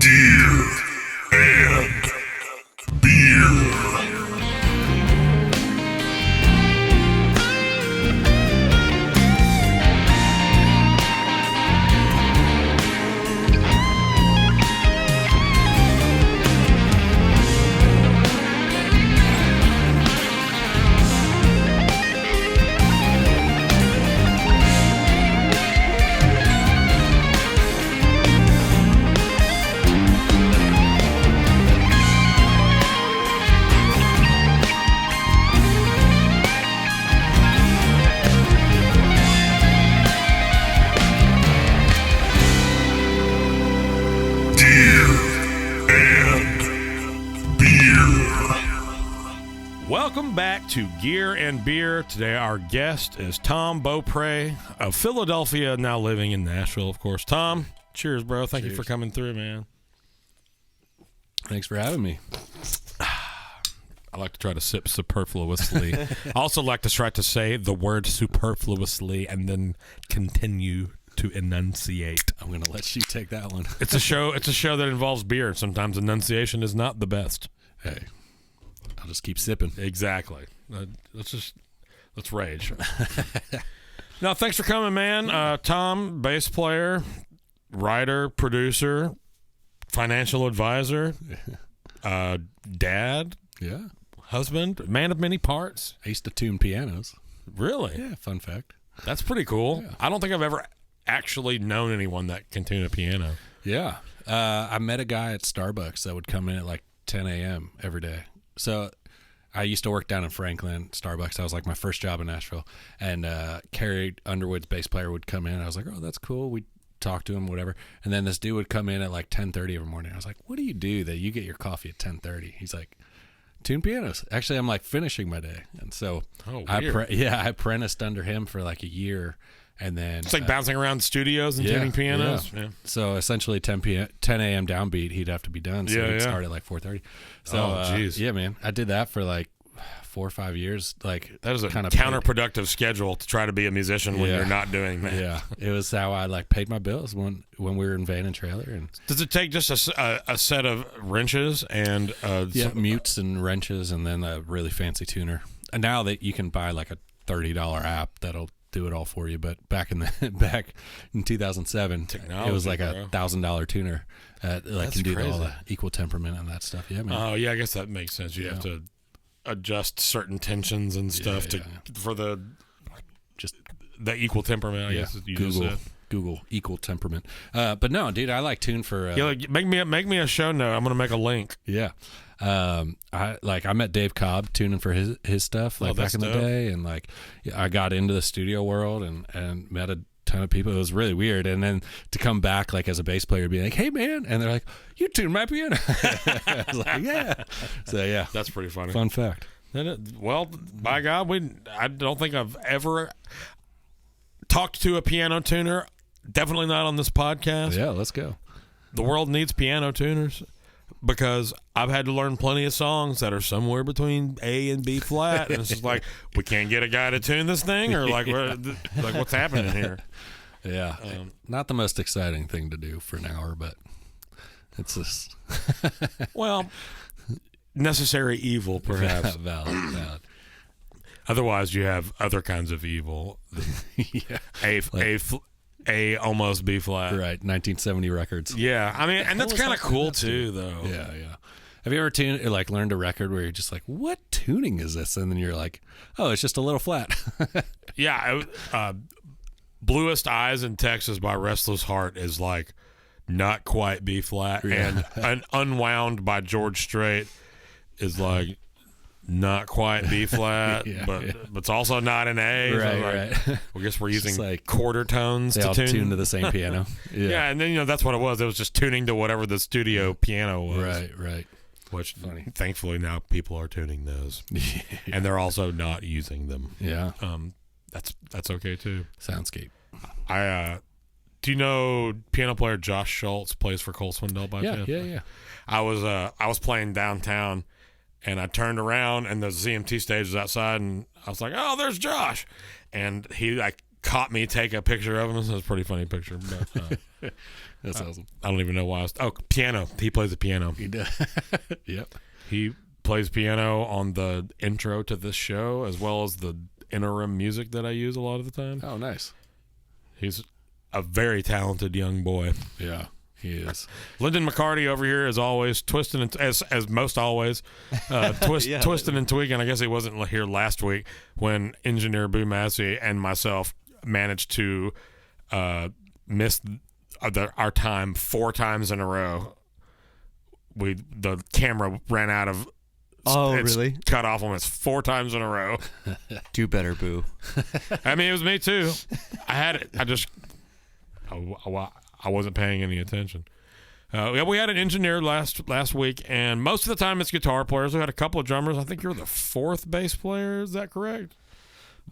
Deer and Beer. Welcome back to Gear and Beer. Today our guest is Tom Beaupre of Philadelphia, now living in Nashville, of course. Tom, cheers, bro. Thank you for coming through, man. Thanks for having me. I like to try to sip superfluously. I also like to try to say the word superfluously and then continue to enunciate. I'm going to let you take that one. It's a show that involves beer. Sometimes enunciation is not the best. Hey, I'll just keep sipping. Exactly. Let's rage. No, thanks for coming, man. Tom, bass player, writer, producer, financial advisor, dad, Yeah. husband, man of many parts. I used to tune pianos. Really? Yeah, fun fact. That's pretty cool. Yeah. I don't think I've ever actually known anyone that can tune a piano. Yeah. I met a guy at Starbucks that would come in at like 10 a.m. every day. So I used to work down in Franklin, Starbucks. That was like my first job in Nashville. And Carrie Underwood's bass player would come in. I was like, oh, that's cool. We'd talk to him, whatever. And then this dude would come in at like 10:30 every morning. I was like, what do you do that you get your coffee at 10:30? He's like, tune pianos. Actually, I'm like finishing my day. And so I apprenticed under him for like a year. And then It's like bouncing around studios and tuning pianos. Yeah. So essentially 10 a.m. downbeat, he'd have to be done. So he'd start at like 4:30. So yeah, man, I did that for like 4 or 5 years. Like That is a kind of counterproductive schedule to try to be a musician when you're not doing that. Yeah, it was how I like paid my bills when we were in van and trailer. And Does it take just a set of wrenches and mutes and wrenches, and then a really fancy tuner. And now that you can buy like a $30 app that'll do it all for you, but back in 2007, it was like a $1,000 tuner that like can do all the equal temperament and that stuff. Yeah, man. Oh yeah, I guess that makes sense. You have to adjust certain tensions and stuff for the equal temperament. I guess you just said. Google equal temperament. But no, dude, I like tune for. Like, make me a show note. I'm gonna make a link. Yeah. I met Dave Cobb tuning for his stuff like back in the day, and like I got into the studio world and met a ton of people. It was really weird, and then to come back like as a bass player, be like, "Hey man," and they're like, "You tune my piano." I was like, "Yeah." So yeah, that's pretty funny. Fun fact. Well, by God, I don't think I've ever talked to a piano tuner. Definitely not on this podcast. Yeah, let's go. The world needs piano tuners. Because I've had to learn plenty of songs that are somewhere between A and B flat, and it's just like, we can't get a guy to tune this thing, or like what's happening here? Yeah, not the most exciting thing to do for an hour, but it's just well, necessary evil, perhaps. valid. Otherwise, you have other kinds of evil. A almost B flat. Right, 1970 records. Yeah, I mean, and that's kind of cool too, though. Yeah. Have you ever learned a record where you're just like, what tuning is this? And then you're like, oh, it's just a little flat. Yeah, Bluest Eyes in Texas by Restless Heart is like not quite B flat, and Unwound by George Strait is like not quite B flat, but it's also not an A. Right. I guess we're using like quarter tones to tune to the same piano. Yeah, and then that's what it was. It was just tuning to whatever the studio piano was. Right. Which thankfully now people are tuning those, and they're also not using them. Yeah. That's okay too. Soundscape. Do you know piano player Josh Schultz plays for Cole Swindell by chance? Yeah. I was playing downtown. And I turned around, and the ZMT stage was outside, and I was like, "Oh, there's Josh," and he like caught me take a picture of him. This was a pretty funny picture. But, That's awesome. I don't even know why. Piano. He plays the piano. He does. Yep. He plays piano on the intro to this show as well as the interim music that I use a lot of the time. Oh, nice. He's a very talented young boy. Yeah, he is. Lyndon McCarty over here, as always, twisting and as most always, twisting and tweaking. I guess he wasn't here last week when engineer Boo Massey and myself managed to miss our time 4 times in a row. The camera ran out of. Oh, it's really? Cut off on us 4 times in a row. Do better, Boo. I mean, it was me too. I had it. I wasn't paying any attention. We had an engineer last week, and most of the time it's guitar players. We had a couple of drummers. I think you're the 4th bass player. Is that correct?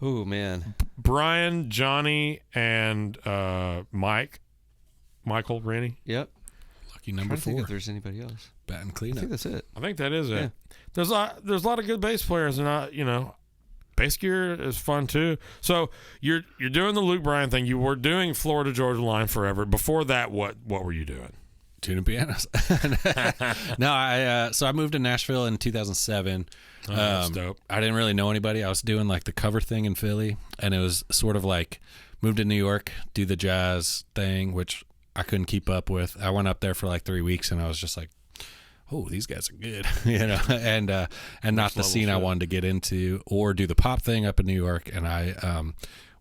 Oh, man. Brian, Johnny, and Michael, Rennie. Yep. Lucky number I think 4. if there's anybody else. Batting I cleanup. think that's it. I think that is it. Yeah. There's a lot of good bass players, and bass gear is fun too. So you're doing the Luke Bryan thing. You were doing Florida Georgia Line forever. Before that, what were you doing? Tuning pianos. No, so I moved to Nashville in 2007. That's dope. I didn't really know anybody. I was doing like the cover thing in Philly, and it was sort of like move to New York, do the jazz thing, which I couldn't keep up with. I went up there for like 3 weeks, and I was just like, oh, these guys are good, and not the scene I wanted to get into, or do the pop thing up in New York. And I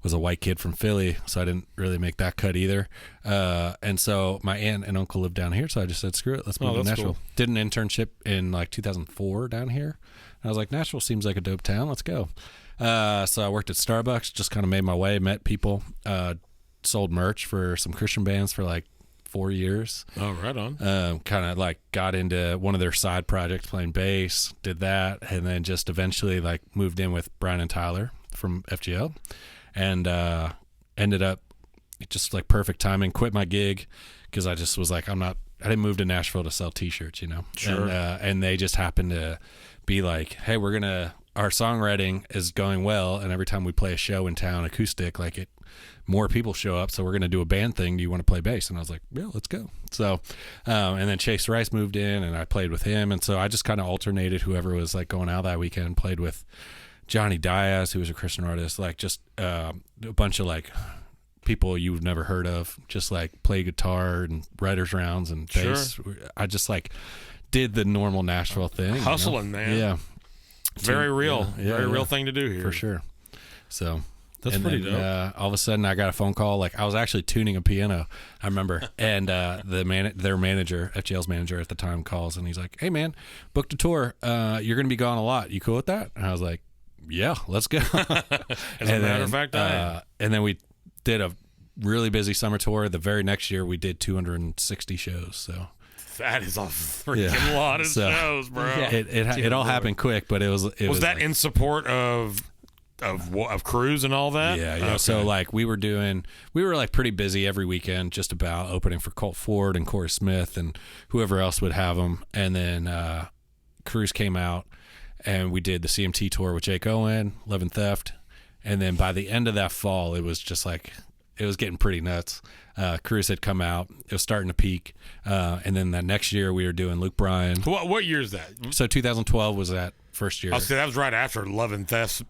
was a white kid from Philly, so I didn't really make that cut either. And so my aunt and uncle lived down here, so I just said, screw it, let's move to Nashville. Cool. Did an internship in like 2004 down here. And I was like, Nashville seems like a dope town. Let's go. So I worked at Starbucks, just kind of made my way, met people, sold merch for some Christian bands for like 4 years. Oh, right on. Kind of like got into one of their side projects playing bass, did that, and then just eventually like moved in with Brian and Tyler from FGL, and ended up just like perfect timing, quit my gig because I just was like, I didn't move to Nashville to sell t-shirts, Sure. And they just happened to be like, hey, our songwriting is going well, and every time we play a show in town acoustic, like more people show up, so we're going to do a band thing. Do you want to play bass? And I was like, yeah, let's go. So, and then Chase Rice moved in, and I played with him. And so I just kind of alternated whoever was like going out that weekend, played with Johnny Diaz, who was a Christian artist, like just a bunch of like people you've never heard of, just like play guitar and writers rounds and bass. Sure. I just like did the normal Nashville thing. Hustling, man. Yeah. Very real. Very real thing to do here. For sure. So that's pretty dope. All of a sudden I got a phone call. Like I was actually tuning a piano, I remember. And their manager, FGL's manager at the time, calls and he's like, hey man, booked a tour. You're going to be gone a lot. You cool with that? And I was like, yeah, let's go. As a matter of fact, and then we did a really busy summer tour. The very next year we did 260 shows. So that is a freaking lot of shows, bro. Yeah. It all happened quick, but it was that like, in support of crews and all that? Yeah. Okay. So like we were like pretty busy every weekend, just about opening for Colt Ford and Corey Smith and whoever else would have them. And then crews came out and we did the CMT tour with Jake Owen, Love and Theft. And then by the end of that fall, it was just like, it was getting pretty nuts. Cruise had come out. It was starting to peak. And then that next year we were doing Luke Bryan. What year is that? So 2012 was that first year. I'll say that was right after Love and Theft.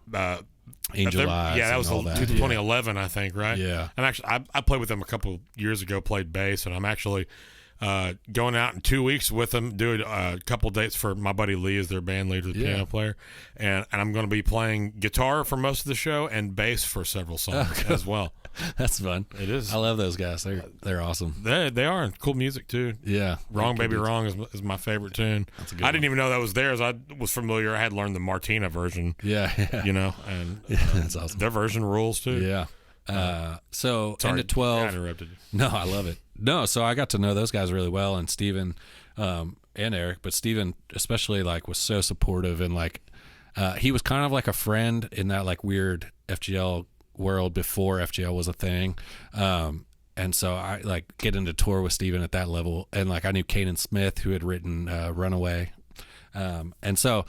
Angel Eyes. Yeah, that was 2011, I think, right? Yeah. I'm actually, I played with them a couple years ago, played bass, and I'm actually going out in 2 weeks with them, doing a couple dates for my buddy Lee is their band leader, the piano player, and I'm going to be playing guitar for most of the show and bass for several songs as well. That's fun. It is. I love those guys. They're awesome. They are cool music too. Yeah. Wrong Baby Wrong is my favorite tune. That's a good I one. didn't even know that was theirs. I was familiar. I had learned the Martina version. Yeah. And that's awesome. Their version rules too. Yeah. So Sorry, end of 12. I interrupted you. No, I love it. No, so I got to know those guys really well, and Steven and Eric, but Steven especially like was so supportive, and like he was kind of like a friend in that like weird FGL world before FGL was a thing. And so I like get into tour with Steven at that level, and like I knew Kanan Smith, who had written Runaway. And so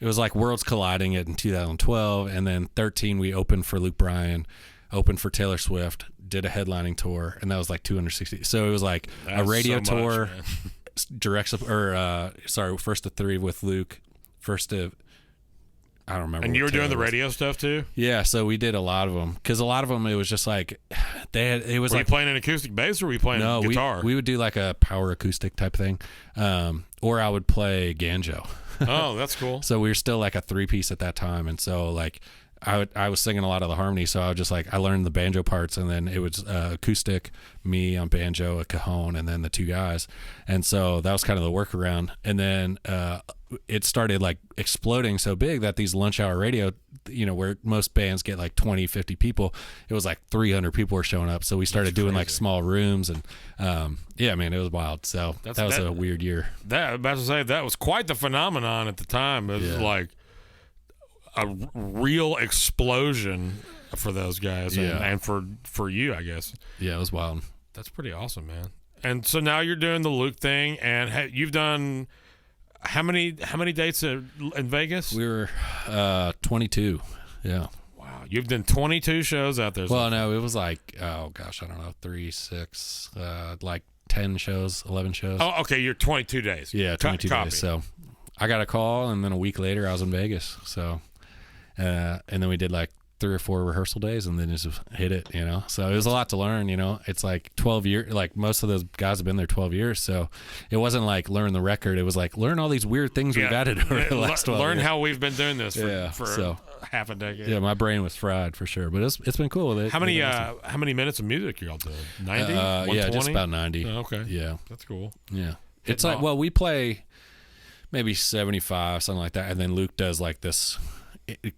it was like worlds colliding in 2012, and then 13 we opened for Luke Bryan. opened for Taylor Swift, did a headlining tour, and that was like 260. So it was like a radio so much, tour, man. first to 3 with Luke, first to, I don't remember. And you were what doing the Taylor was. radio stuff too? Yeah, so we did a lot of them because a lot of them it was just like it was Were like you playing an acoustic bass or were you playing guitar? We would do like a power acoustic type thing, or I would play banjo. Oh, that's cool. So we were still like a 3-piece at that time, and so like I was singing a lot of the harmony, so I was just like I learned the banjo parts, and then it was acoustic, me on banjo, a cajon, and then the 2 guys, and so that was kind of the workaround. And then it started like exploding so big that these lunch hour radio, where most bands get like 20, 50 people, it was like 300 people were showing up. So we started doing like small rooms, and yeah, man, it was wild. So that was a weird year. That about to say that was quite the phenomenon at the time. It was like a real explosion for those guys, and for you, I guess. Yeah, it was wild. That's pretty awesome, man. And so now you're doing the Luke thing, and you've done how many dates in Vegas? We were 22. Yeah. Wow, you've done 22 shows out there. Well, no, it was like, oh gosh, I don't know, 3, 6, like 10 shows, 11 shows. Oh, okay, you're 22 days. Yeah, 22 Copy. days. So I got a call, and then a week later I was in Vegas. So, and then we did like 3 or 4 rehearsal days, and then just hit it, So it was a lot to learn, It's like 12 years, like most of those guys have been there 12 years. So it wasn't like learn the record. It was like learn all these weird things we've added over the last 12 Learn years. how we've been doing this for half a decade. Yeah, my brain was fried for sure, but it's been cool. How many minutes of music y'all doing? 90? Yeah, just about 90. Oh, okay. Yeah. That's cool. Yeah. It's like, well, we play maybe 75, something like that, and then Luke does like this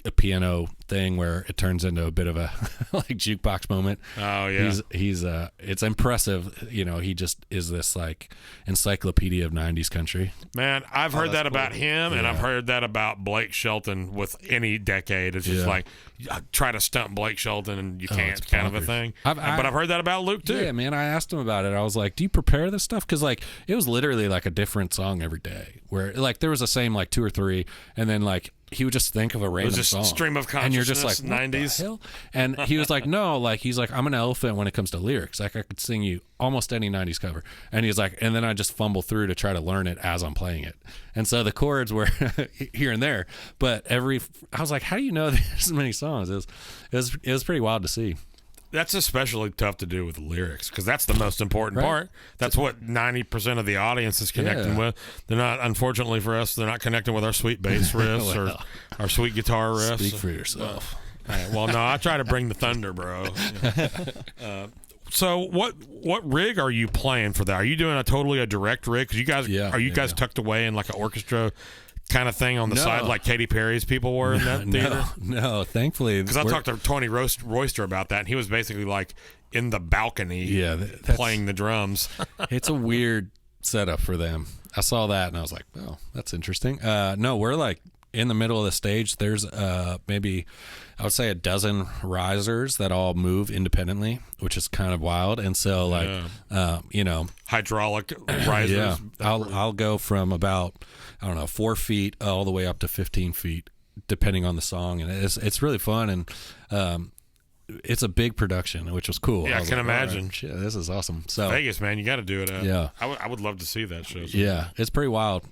a piano thing where it turns into a bit of a like jukebox moment. Oh yeah, he's it's impressive. He just is this like encyclopedia of 90s country. Man, I've heard that cool. about him, and I've heard that about Blake Shelton with any decade. It's just like try to stump Blake Shelton and you can't, it's kind of a bonkers. thing. But I've heard that about Luke too. Yeah, man, I asked him about it. I was like, do you prepare this stuff? Because like it was literally like a different song every day where like there was the same like 2 or 3, and then like he would just think of a random just song. Stream of consciousness, and you're just like, 90s. What the hell? And he was like, no, like he's like, I'm an elephant when it comes to lyrics. Like I could sing you almost any 90s cover. And he's like, and then I just fumble through to try to learn it as I'm playing it. And so the chords were here and there, but I was like, how do you know there's so many songs? It was pretty wild to see. That's especially tough to do with lyrics because that's the most important part. That's what 90% of the audience is connecting with. They're not, unfortunately for us, they're not connecting with our sweet bass riffs or our sweet guitar riffs. Speak for yourself. Well, no, I try to bring the thunder, bro. So what rig are you playing for that? Are you doing a direct rig? Because you guys tucked away in like an orchestra kind of thing on the side like Katy Perry's people were in that theater? No, thankfully. Because I talked to Tony Royster about that, and he was basically like in the balcony playing the drums. It's a weird setup for them. I saw that, and I was like, oh, that's interesting. No, we're like in the middle of the stage. There's maybe, I would say, a dozen risers that all move independently, which is kind of wild. And so hydraulic risers. Yeah, I'll go from about, I don't know, 4 feet all the way up to 15 feet, depending on the song. And it's really fun. And it's a big production, which was cool. Yeah, I can imagine. Right, shit, this is awesome. So Vegas, man, you got to do it. Yeah. I would love to see that show. Yeah, it's pretty wild.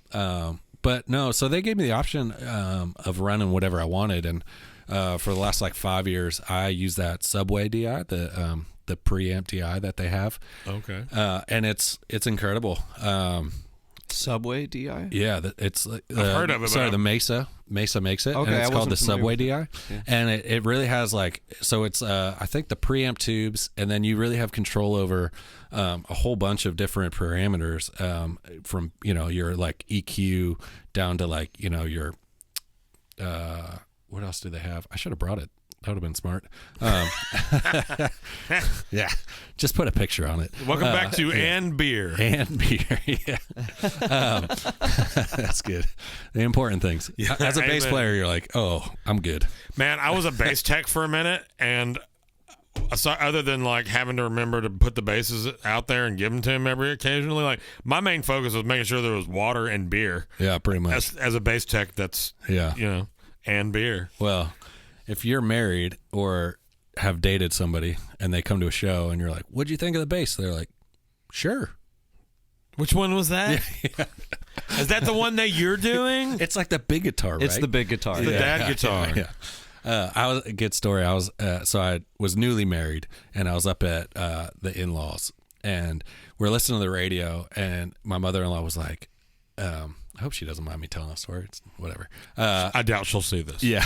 But no, so they gave me the option of running whatever I wanted. And for the last like 5 years, I use that Subway DI, the preamp DI that they have. Okay. And it's incredible. Subway DI? Yeah, it's I've heard of it. Sorry, the Mesa makes it. Okay, and it's called the Subway DI. Yeah. And it really has like, so it's I think the preamp tubes, and then you really have control over a whole bunch of different parameters, from your like EQ down to like your what else do they have? I should have brought it. That would have been smart. Yeah, just put a picture on it. Welcome back to And Beer. And beer, yeah. That's good. The important things. Yeah, as a bass amen. player, you're like, oh, I'm good. Man, I was a bass tech for a minute, and other than like having to remember to put the basses out there and give them to him occasionally, like my main focus was making sure there was water and beer. Yeah, pretty much. As a bass tech, that's and beer. Well, if you're married or have dated somebody and they come to a show and you're like, what'd you think of the bass? They're like, sure. Which one was that? Yeah. Is that the one that you're doing? It's like the big guitar, right? It's the big guitar. The dad guitar. I was a good story. I was newly married and I was up at the in-laws and we're listening to the radio and my mother-in-law was like, I hope she doesn't mind me telling a story. It's whatever. I doubt she'll see this. Yeah,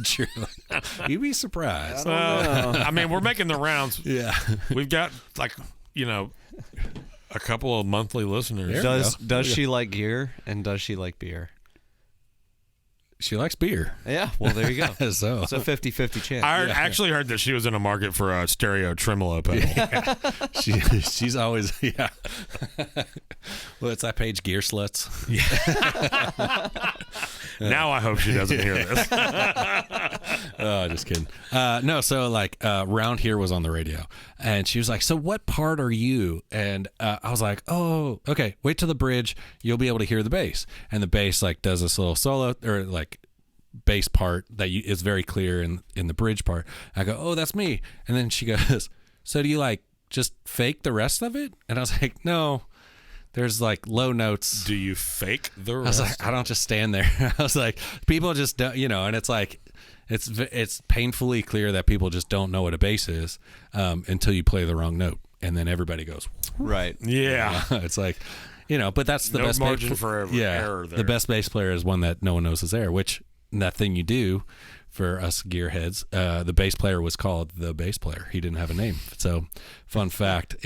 true. You'd be surprised. I mean, we're making the rounds. Yeah. We've got a couple of monthly listeners. Does she like gear and does she like beer? She likes beer. Yeah, well, there you go. So It's a 50-50 chance. I actually heard that she was in a market for a stereo tremolo pedal. she's always Well, it's that page, Gear Sluts. Now I hope she doesn't hear this. Oh, just kidding. No, so Round Here was on the radio, and she was like, "So what part are you?" And I was like, "Oh, okay. Wait till the bridge. You'll be able to hear the bass." And the bass does this little solo or bass part that is very clear in the bridge part. I go, "Oh, that's me." And then she goes, "So do you just fake the rest of it?" And I was like, "No." There's low notes. Do you fake the rest? I was like, I don't just stand there. I was like, people just don't, and it's it's painfully clear that people just don't know what a bass is until you play the wrong note, and then everybody goes Right. Yeah. It's but that's the No best margin for error there. The best bass player is one that no one knows is there. Which that thing you do for us gearheads, the bass player was called the bass player. He didn't have a name. So, fun fact.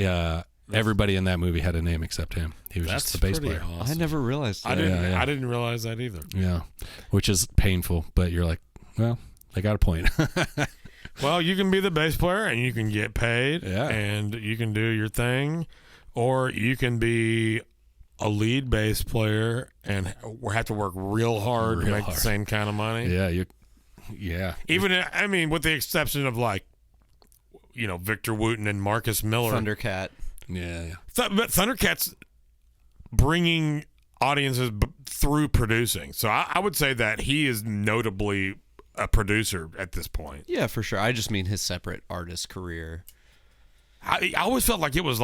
Everybody in that movie had a name except him. He was just the bass player. Awesome. I never realized that. I didn't realize that either. Yeah, which is painful, but you're like, well, they got a point. Well, you can be the bass player and you can get paid and you can do your thing, or you can be a lead bass player and have to work real hard to make the same kind of money. Yeah, Even, with the exception of Victor Wooten and Marcus Miller. Thundercat. Yeah. But Thundercat's bringing audiences through producing. So I would say that he is notably a producer at this point. Yeah, for sure. I just mean his separate artist career. I always felt like it was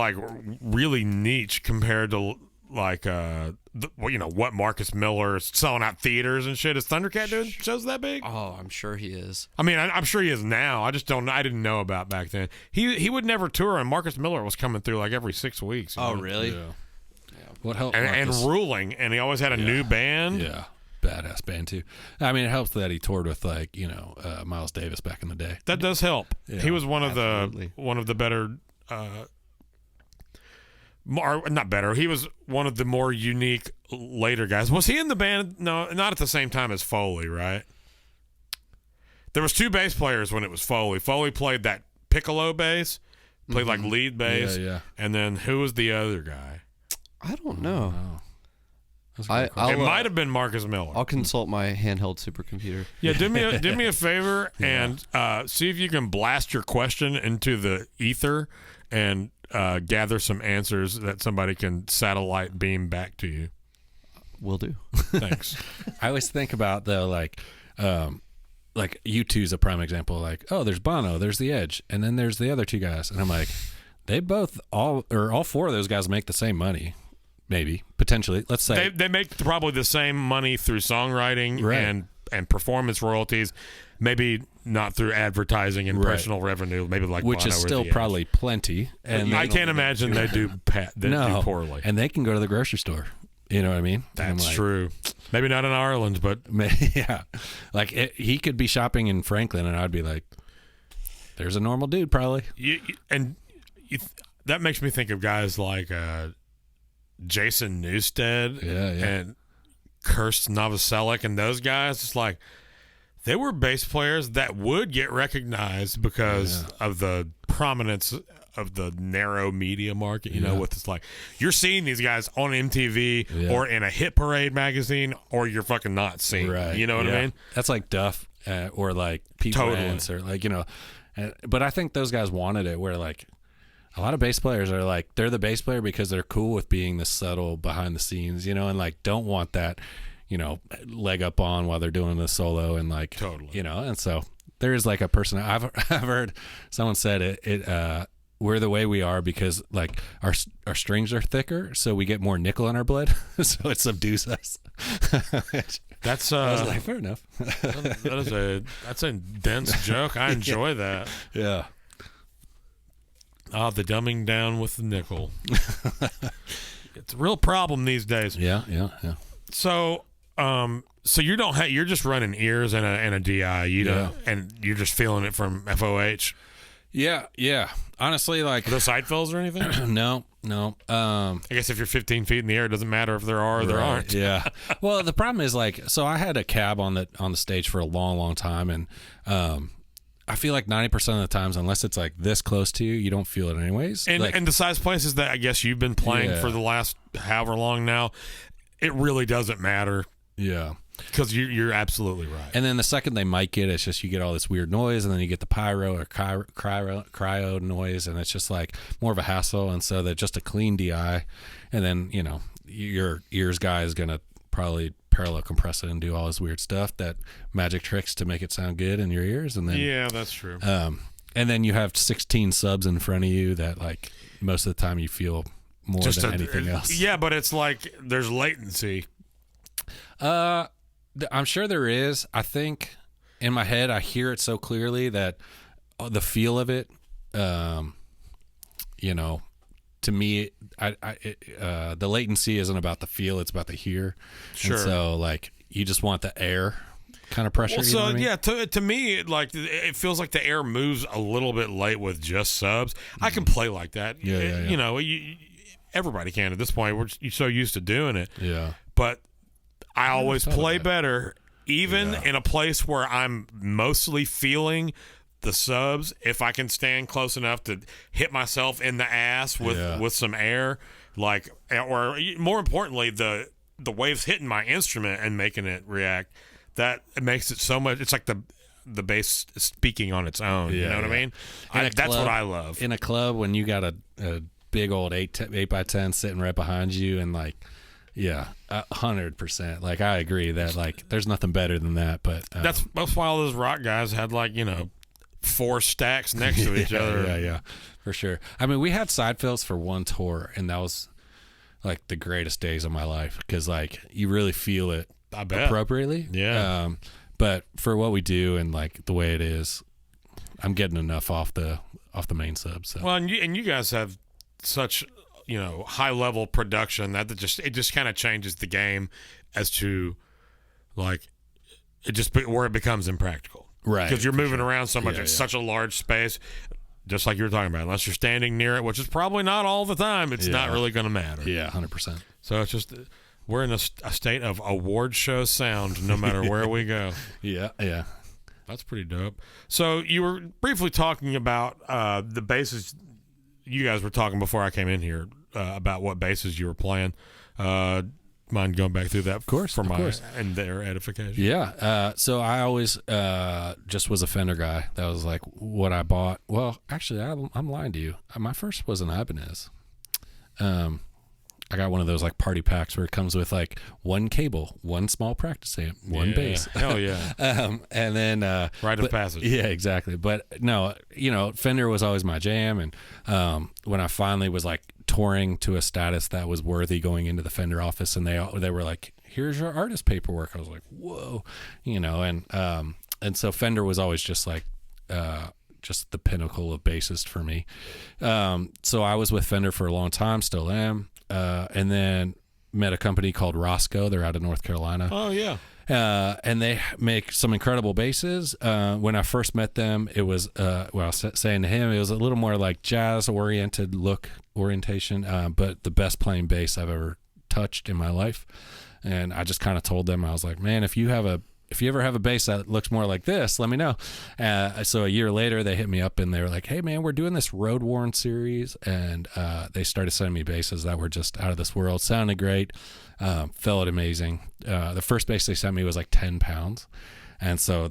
really niche compared to what Marcus Miller is selling out theaters and shit. Is Thundercat doing shows that big? Oh, I'm sure he is. I mean, I'm sure he is now. I didn't know about back then. He would never tour, and Marcus Miller was coming through every 6 weeks. Oh, really? Yeah. What helped? And ruling, and he always had a new band. Yeah. Badass band too. I mean, it helps that he toured with Miles Davis back in the day. That does help. Yeah, he was one of the better. Not better. He was one of the more unique later guys. Was he in the band? No, not at the same time as Foley, right? There was 2 bass players when it was Foley. Foley played that piccolo bass, played lead bass. Yeah. And then who was the other guy? I don't know. It might have been Marcus Miller. I'll consult my handheld supercomputer. Yeah, do me a favor and see if you can blast your question into the ether and gather some answers that somebody can satellite beam back to you. Will do. Thanks. I always think about though, U2 is a prime example. There's Bono, there's The Edge, and then there's the other 2 guys, and I'm like, they both all 4 of those guys make the same money, maybe potentially. Let's say they make probably the same money through songwriting and performance royalties. Maybe not through advertising and personal revenue. Maybe which Bono is still or probably plenty. And I can't imagine they do poorly. And they can go to the grocery store. You know what I mean? That's true. Maybe not in Ireland, but yeah. He could be shopping in Franklin, and I'd be like, "There's a normal dude, probably." That makes me think of guys like Jason Newsted and Kirst Novoselic and those guys. It's they were bass players that would get recognized because of the prominence of the narrow media market, with it's you're seeing these guys on MTV or in a Hit Parade magazine, or you're fucking not seeing them. You know what I mean? That's like Duff or Pete Wentz or but I think those guys wanted it where a lot of bass players are they're the bass player because they're cool with being the subtle behind the scenes, and don't want that leg up on while they're doing the solo and totally, and so there is like a person I've heard someone said it we're the way we are because like our strings are thicker, so we get more nickel in our blood, so it subdues us. That's I was like, fair enough. that's a dense joke. I enjoy that. Yeah. The dumbing down with the nickel. It's a real problem these days. Yeah. So, so you don't have, you're just running ears and a DI. You don't, and you're just feeling it from FOH. Yeah. Honestly, like the side fills or anything? No. I guess if you're 15 feet in the air, it doesn't matter if there are or there aren't. Yeah. Well, the problem is like, so I had a cab on the stage for a long time, and I feel like 90% of the times, unless it's like this close to you, you don't feel it anyways. And the size places that I guess you've been playing for the last however long now, it really doesn't matter. Yeah. Because you're absolutely right. And then the second they mic it, it's just you get all this weird noise, and then you get the pyro or cryo noise, and it's just like more of a hassle. And so they're just a clean DI, and then your ears guy is gonna probably parallel compress it and do all this weird stuff, that magic tricks to make it sound good in your ears. And then that's true. And then you have 16 subs in front of you that like most of the time you feel more than anything else. Yeah, but it's like there's latency. I'm sure there is. I think in my head I hear it so clearly that the feel of it, to me, the latency isn't about the feel; it's about the hear. Sure. And so, like, you just want the air kind of pressure. Well, you know what I mean? to me, like it feels like the air moves a little bit late with just subs. I can play like that. Yeah. Everybody can at this point. We're so used to doing it. Yeah. But I always play better, even in a place where I'm mostly feeling the subs. If I can stand close enough to hit myself in the ass with some air, like, or more importantly, the waves hitting my instrument and making it react, that it makes it so much. It's like the bass speaking on its own. You know what I mean? That's what I love. In a club, when you got a big old 8x10 sitting right behind you, and like. Yeah, 100%. Like, I agree that like there's nothing better than that. But that's why all those rock guys had like 4 stacks next to each other. Yeah, for sure. I mean, we had side fills for one tour, and that was like the greatest days of my life because like you really feel it appropriately. Yeah. But for what we do and like the way it is, I'm getting enough off the main sub. So. Well, and you guys have such high level production that it just kind of changes the game as to like where it becomes impractical, right? Because you're moving around so much. It's such a large space, just like you were talking about. Unless you're standing near it, which is probably not all the time, it's not really going to matter. Yeah, 100%. So it's just we're in a state of award show sound, no matter where we go. Yeah. That's pretty dope. So you were briefly talking about the basses. You guys were talking before I came in here about what basses you were playing. Mind going back through that, of course, and their edification. Yeah. So I always just was a Fender guy. That was like what I bought. Well, actually, I'm lying to you. My first was an Ibanez. I got one of those like party packs where it comes with like one cable, one small practice amp, one bass. Hell yeah. And then rite of passage. Yeah, exactly. But no, Fender was always my jam. And when I finally was like touring to a status that was worthy going into the Fender office, and they were like, "Here's your artist paperwork," I was like, "Whoa," and so Fender was always just like just the pinnacle of bassist for me. So I was with Fender for a long time, still am. And then met a company called Roscoe. They're out of North Carolina. Oh, yeah. And they make some incredible basses. When I first met them, it was, I was saying to him, it was a little more like jazz-oriented orientation, but the best playing bass I've ever touched in my life. And I just kind of told them, I was like, man, if you ever have a bass that looks more like this, let me know. So a year later, they hit me up and they were like, "Hey man, we're doing this Road Worn series," and they started sending me basses that were just out of this world, sounded great, felt amazing. The first bass they sent me was like 10 pounds, and so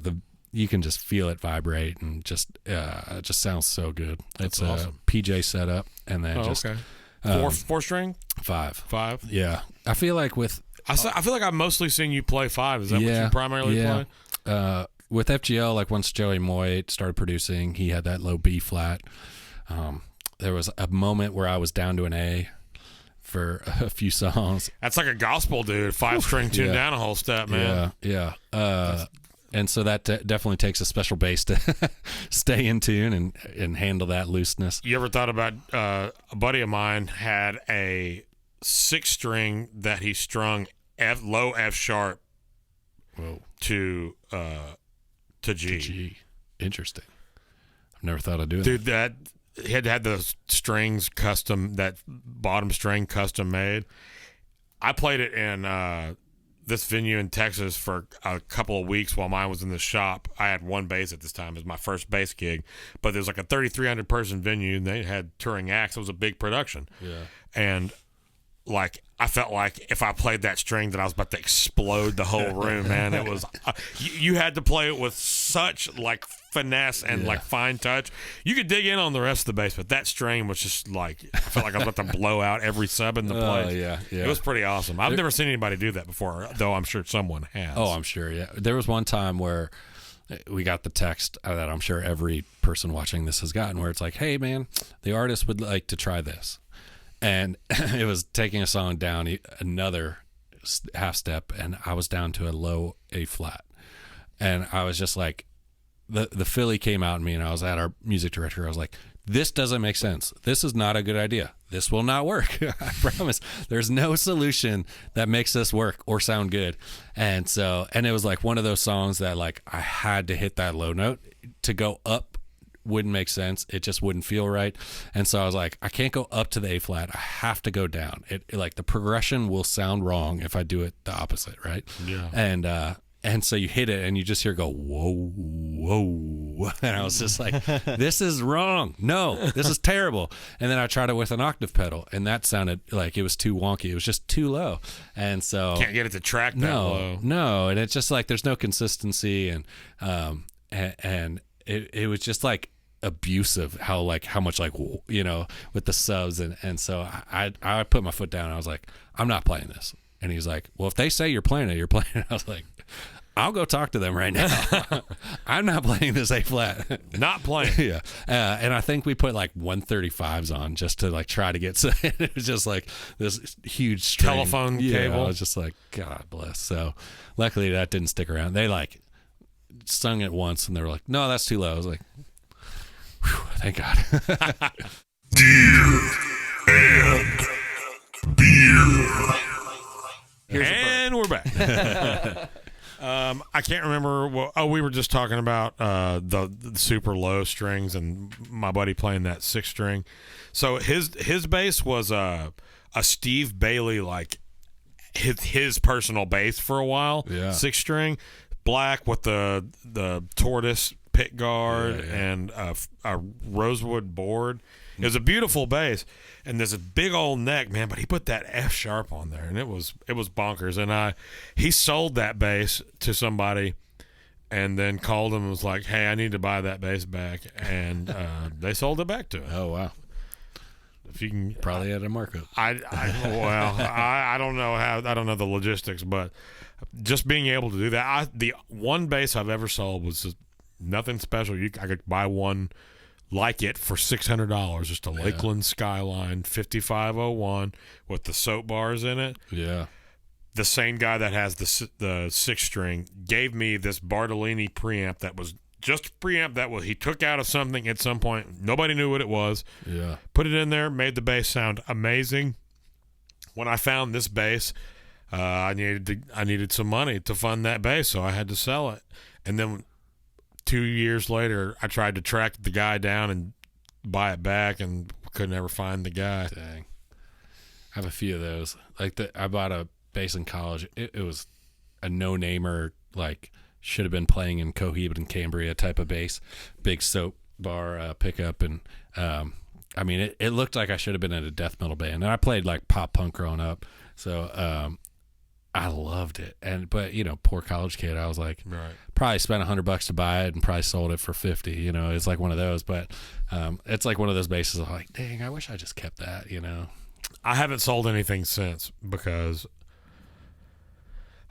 you can just feel it vibrate and it just sounds so good. That's it's awesome. a PJ setup, and then okay. Four string? 5. 5? Yeah, I feel like with. I feel like I've mostly seen you play 5. Is that what you primarily play? with FGL, like once Joey Moy started producing, he had that low B flat. There was a moment where I was down to an A for a few songs. That's like a gospel dude, 5-string tuned down a whole step, man. Yeah. And so that definitely takes a special bass to stay in tune and handle that looseness. You ever thought about a buddy of mine had a 6-string that he strung low F sharp to G. G. Interesting. I've never thought of doing Dude, that he had the strings custom, that bottom string custom made. I played it in this venue in Texas for a couple of weeks while mine was in the shop. I had one bass at this time. It was my first bass gig, but there was like a 3,300 person venue and they had touring acts. It was a big production. Yeah. And like, I felt like if I played that string that I was about to explode the whole room, man. It was, you had to play it with such like finesse and like fine touch. You could dig in on the rest of the bass, but that string was just like, I felt like I was about to blow out every sub in the place. Yeah. It was pretty awesome. I've never seen anybody do that before, though I'm sure someone has. Oh, I'm sure, yeah. There was one time where we got the text that I'm sure every person watching this has gotten, where it's like, hey, man, the artist would like to try this. And it was taking a song down another half step, and I was down to a low A flat. And I was just like, the Philly came out in me, and I was at our music director. I was like, this doesn't make sense. This is not a good idea. This will not work. I promise. There's no solution that makes this work or sound good. And it was like one of those songs that like I had to hit that low note. To go up wouldn't make sense. It just wouldn't feel right. And so I was like, I can't go up to the A flat. I have to go down. It like the progression will sound wrong if I do it the opposite, right? Yeah. And so you hit it and you just hear go, whoa, whoa. And I was just like, this is wrong. No, this is terrible. And then I tried it with an octave pedal, and that sounded like it was too wonky. It was just too low. And so Can't get it to track that low. No. And it's just like there's no consistency. And it was just like abusive how much like, you know, with the subs. And so I put my foot down and I was like, I'm not playing this. And he's like, well, if they say you're playing it, you're playing it. I was like, I'll go talk to them right now. I'm not playing this A flat. Not playing. Yeah. And I think we put like 135s on just to like try to get, so it was just like this huge string. Telephone cable. cable. I was just like, God bless. So luckily that didn't stick around. They like sung it once and they were like, no, that's too low. I was like, whew, thank God. And we're back. I can't remember. We were just talking about the super low strings and my buddy playing that 6-string. So his bass was a Steve Bailey, like his personal bass for a while. Yeah. 6-string, black with the tortoise pick guard and a rosewood board. It was a beautiful bass, and there's a big old neck, man. But he put that F sharp on there, and it was bonkers. And he sold that bass to somebody, and then called him and was like, "Hey, I need to buy that bass back," and they sold it back to him. Oh wow! If you can, Probably at a markup. I don't know I don't know the logistics, but just being able to do that, the one bass I've ever sold was just nothing special. I could buy one like it for $600, just a Lakeland Skyline 5501 with the soap bars in it. Yeah. The same guy that has the 6-string gave me this Bartolini preamp that was just a preamp that he took out of something at some point. Nobody knew what it was. Yeah. Put it in there, made the bass sound amazing. When I found this bass, I needed some money to fund that bass, so I had to sell it. And then 2 years later, I tried to track the guy down and buy it back, and could never find the guy. Dang. I have a few of those. Like I bought a bass in college. It was a no-namer, like should have been playing in Cohiba and Cambria type of bass. Big soap bar pickup, and I mean, it looked like I should have been in a death metal band. And I played like pop punk growing up, so I loved it. But you know, poor college kid, I was like, Right. probably spent $100 to buy it and probably sold it for 50. You know, it's like one of those. But it's like one of those basses. I'm like, dang, I wish I just kept that. You know, I haven't sold anything since because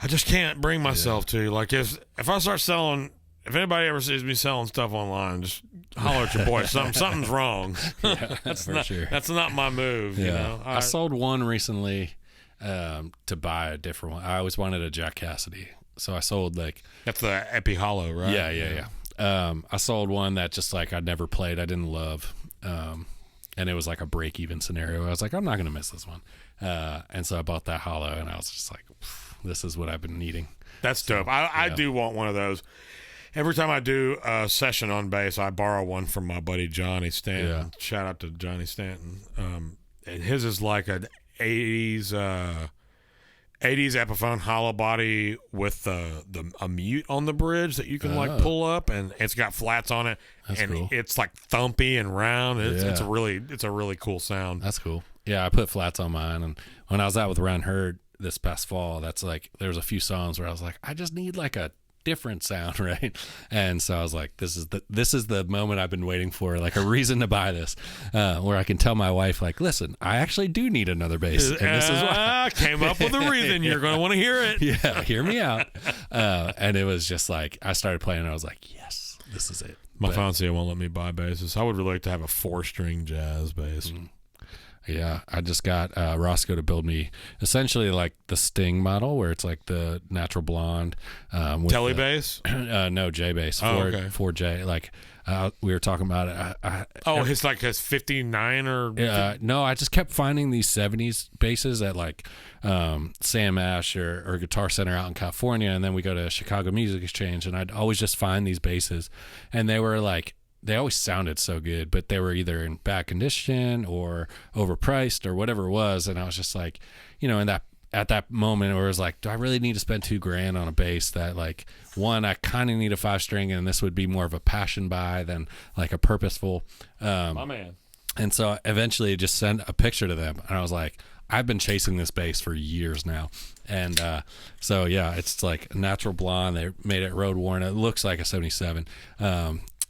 I just can't bring myself to. Like if I start selling if anybody ever sees me selling stuff online, just holler at your boy. Something's wrong. That's for not sure. that's not my move. You know, I sold one recently to buy a different one. I always wanted a Jack Cassidy, so I sold like that's the Epi Hollow, right? Yeah. I sold one that just like I'd never played, I didn't love, and it was like a break even scenario. I was like, I'm not gonna miss this one, and so I bought that Hollow, and I was just like, this is what I've been needing. That's dope. I do want one of those. Every time I do a session on bass, I borrow one from my buddy Johnny Stanton. Yeah. Shout out to Johnny Stanton. And his is like an 80s Epiphone hollow body with a mute on the bridge that you can like pull up, and it's got flats on it. That's and cool. It's like thumpy and round. It's Yeah. a really cool sound. That's cool. Yeah, I put flats on mine, and when I was out with Ron Hurd this past fall, that's like there was a few songs where I was like, I just need like a different sound, right? And so I was like, this is the moment I've been waiting for, like a reason to buy this, where I can tell my wife, like, listen, I actually do need another bass, and this is why. Came up with a reason. You're going to want to hear it. Yeah, hear me out. And it was just like I started playing, and I was like, yes, this is it. My But- fiance won't let me buy basses. I would really like to have a 4-string jazz bass. Yeah, I just got Roscoe to build me essentially like the Sting model, where it's like the natural blonde. With Telly the- bass? No, J bass. Oh, Ford J. Like we were talking about it. It's like his 59 or No, I just kept finding these 70s basses at like Sam Ash or Guitar Center out in California, and then we go to Chicago Music Exchange, and I'd always just find these basses, and they were like, they always sounded so good, but they were either in bad condition or overpriced or whatever it was. And I was just like, at that moment where it was like, do I really need to spend $2,000 on a bass that, like, one, I kind of need a 5-string, and this would be more of a passion buy than like a purposeful. my man. And so eventually just sent a picture to them, and I was like, I've been chasing this bass for years now. And so yeah, it's like a natural blonde. They made it road worn. It looks like a 77.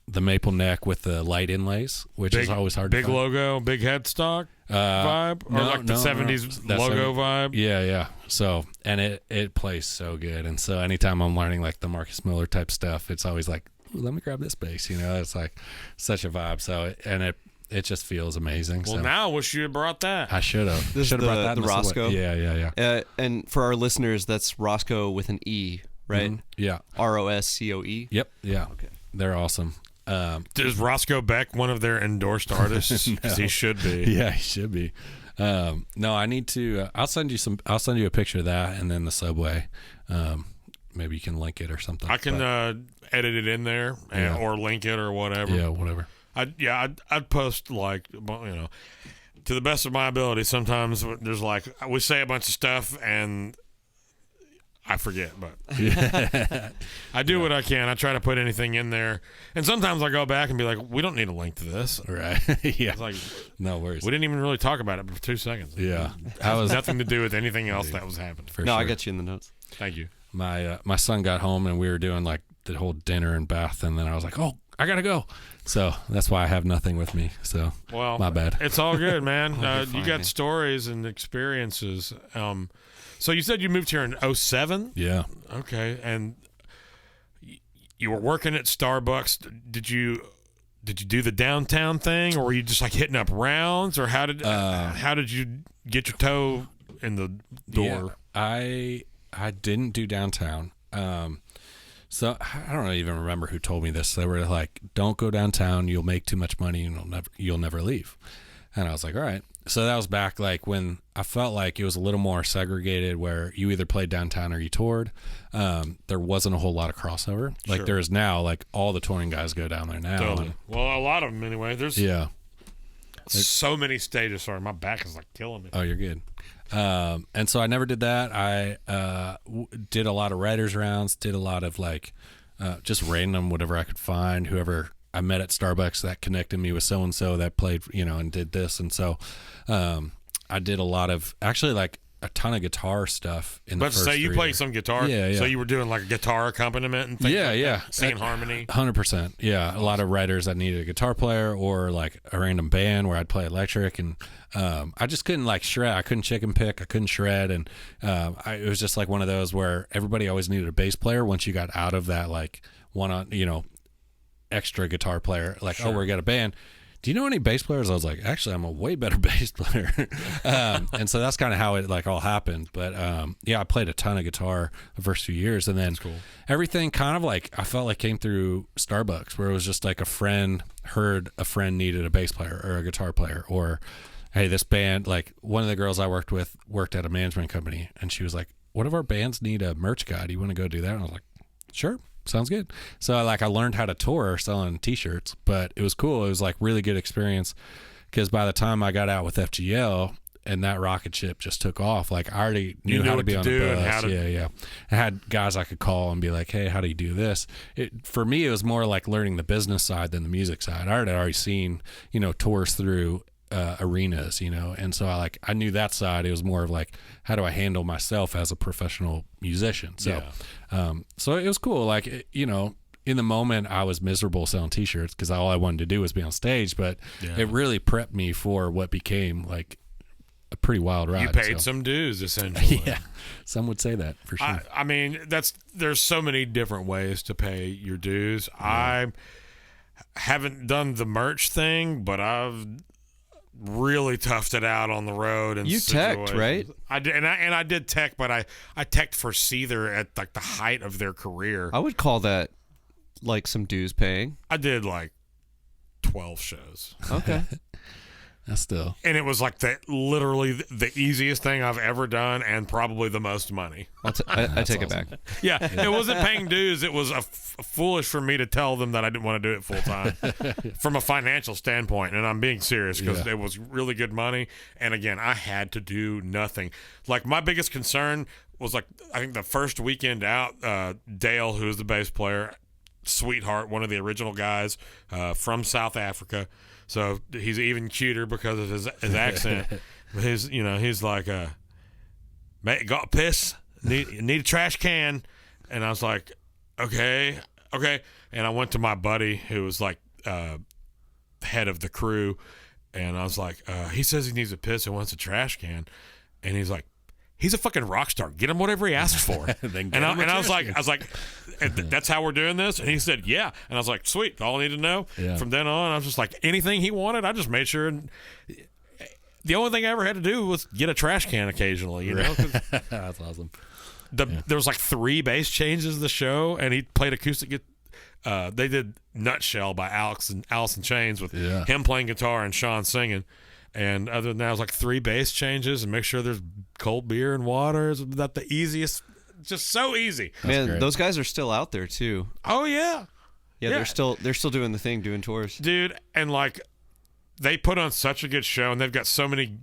The maple neck with the light inlays, which is always hard to big find. logo, big headstock vibe, or like the 70s That's logo vibe. Yeah. So, and it plays so good. And so anytime I'm learning like the Marcus Miller type stuff, it's always like, ooh, let me grab this bass. It's like such a vibe. So, it just feels amazing. Well, so now I wish you had brought that. I should have. This is Should have brought that. the in Subway. Roscoe? Yeah. And for our listeners, that's Roscoe with an E, right? Yeah. ROSCOE. Yep. Yeah. Okay. They're awesome. Is Roscoe Beck one of their endorsed artists? Because he should be. Yeah, he should be. No, I need to. I'll send you a picture of that, and then the Subway. Maybe you can link it or something. I can edit it in there or link it or whatever. Yeah, whatever. I'd post like, to the best of my ability. Sometimes there's like, we say a bunch of stuff and I forget, but I do what I can. I try to put anything in there, and sometimes I go back and be like, we don't need a link to this. Right. Yeah. It's like, No worries. we didn't even really talk about it for 2 seconds. Yeah. It has nothing to do with anything else that was happening. For No, sure. I got you in the notes. Thank you. My son got home, and we were doing like the whole dinner and bath, and then I was like, oh, I gotta go. So that's why I have nothing with me. So Well, my bad. It's all good, man. you're You fine, got man. stories and experiences. So you said you moved here in 07? Yeah. Okay, and you were working at Starbucks. Did you do the downtown thing, or were you just like hitting up rounds, or how did you get your toe in the door? Yeah, I didn't do downtown. So I don't even remember who told me this. They were like, "Don't go downtown. You'll make too much money, and you'll never leave." And I was like, "All right." So that was back like when I felt like it was a little more segregated, where you either played downtown or you toured. There wasn't a whole lot of crossover like Sure. there is now. Like all the touring guys go down there now. Totally. Well, a lot of them anyway. There's Yeah. so many stages. Sorry, my back is like killing me. Oh, you're good. And so I never did that. I did a lot of writers rounds, did a lot of like just random whatever I could find, whoever I met at Starbucks that connected me with so-and-so that played, and did this. And so I did a lot of, actually, like a ton of guitar stuff in the But first say you 3 played years. some guitar. Yeah. So you were doing like a guitar accompaniment and things like that, singing harmony. 100%. Yeah, a lot of writers that needed a guitar player or like a random band where I'd play electric, and I just couldn't like shred. I couldn't chicken pick. I couldn't shred, and it was just like one of those where everybody always needed a bass player. Once you got out of that like extra guitar player, like oh, we got a band. Do you know any bass players? I was like, actually, I'm a way better bass player. And so that's kind of how it like all happened. But I played a ton of guitar the first few years. And then everything kind of like, I felt like came through Starbucks, where it was just like a friend heard a friend needed a bass player or a guitar player, or, hey, this band, like one of the girls I worked with worked at a management company, and she was like, one of our bands need a merch guy. Do you want to go do that? And I was like, sure. Sounds good. So I learned how to tour selling t-shirts, but it was cool. It was like really good experience, because by the time I got out with FGL and that rocket ship just took off, like I already knew how to be on the bus. Yeah. I had guys I could call and be like, hey, how do you do this? For me, it was more like learning the business side than the music side. I had already seen, tours through arenas, and so I knew that side. It was more of like, how do I handle myself as a professional musician? So so it was cool. Like, in the moment I was miserable selling t-shirts because all I wanted to do was be on stage, but it really prepped me for what became like a pretty wild ride. You paid some dues, essentially. Yeah, some would say that for sure. I mean, there's so many different ways to pay your dues. I haven't done the merch thing, but I've really toughed it out on the road. And you teched, right? I did, and I did tech, but I teched for Seether at like the height of their career. I would call that like some dues paying. I did like 12 shows. Okay. That's still. And it was like literally the easiest thing I've ever done, and probably the most money. I take it back. Yeah, it wasn't paying dues. It was foolish for me to tell them that I didn't want to do it full time from a financial standpoint. And I'm being serious, because it was really good money. And again, I had to do nothing. Like, my biggest concern was like, I think the first weekend out, Dale, who was the bass player, sweetheart, one of the original guys from South Africa. So he's even cuter because of his accent. He's like, mate, got piss? Need a trash can? And I was like, okay. And I went to my buddy who was like head of the crew, and I was like, he says he needs a piss and wants a trash can, and he's like, he's a fucking rock star. Get him whatever he asks for. I was like, that's how we're doing this? And he said, yeah. And I was like, sweet. All I need to know. Yeah. From then on, I was just like, anything he wanted, I just made sure. And the only thing I ever had to do was get a trash can occasionally, That's awesome. There was like 3 bass changes of the show, and he played acoustic. They did Nutshell by Alice in Chains with him playing guitar and Sean singing. And other than that, it was like 3 bass changes, and make sure there's cold beer and water. Is that the easiest? Just so easy. Man, those guys are still out there too. Oh yeah. They're still doing the thing, doing tours, dude. And like, they put on such a good show, and they've got so many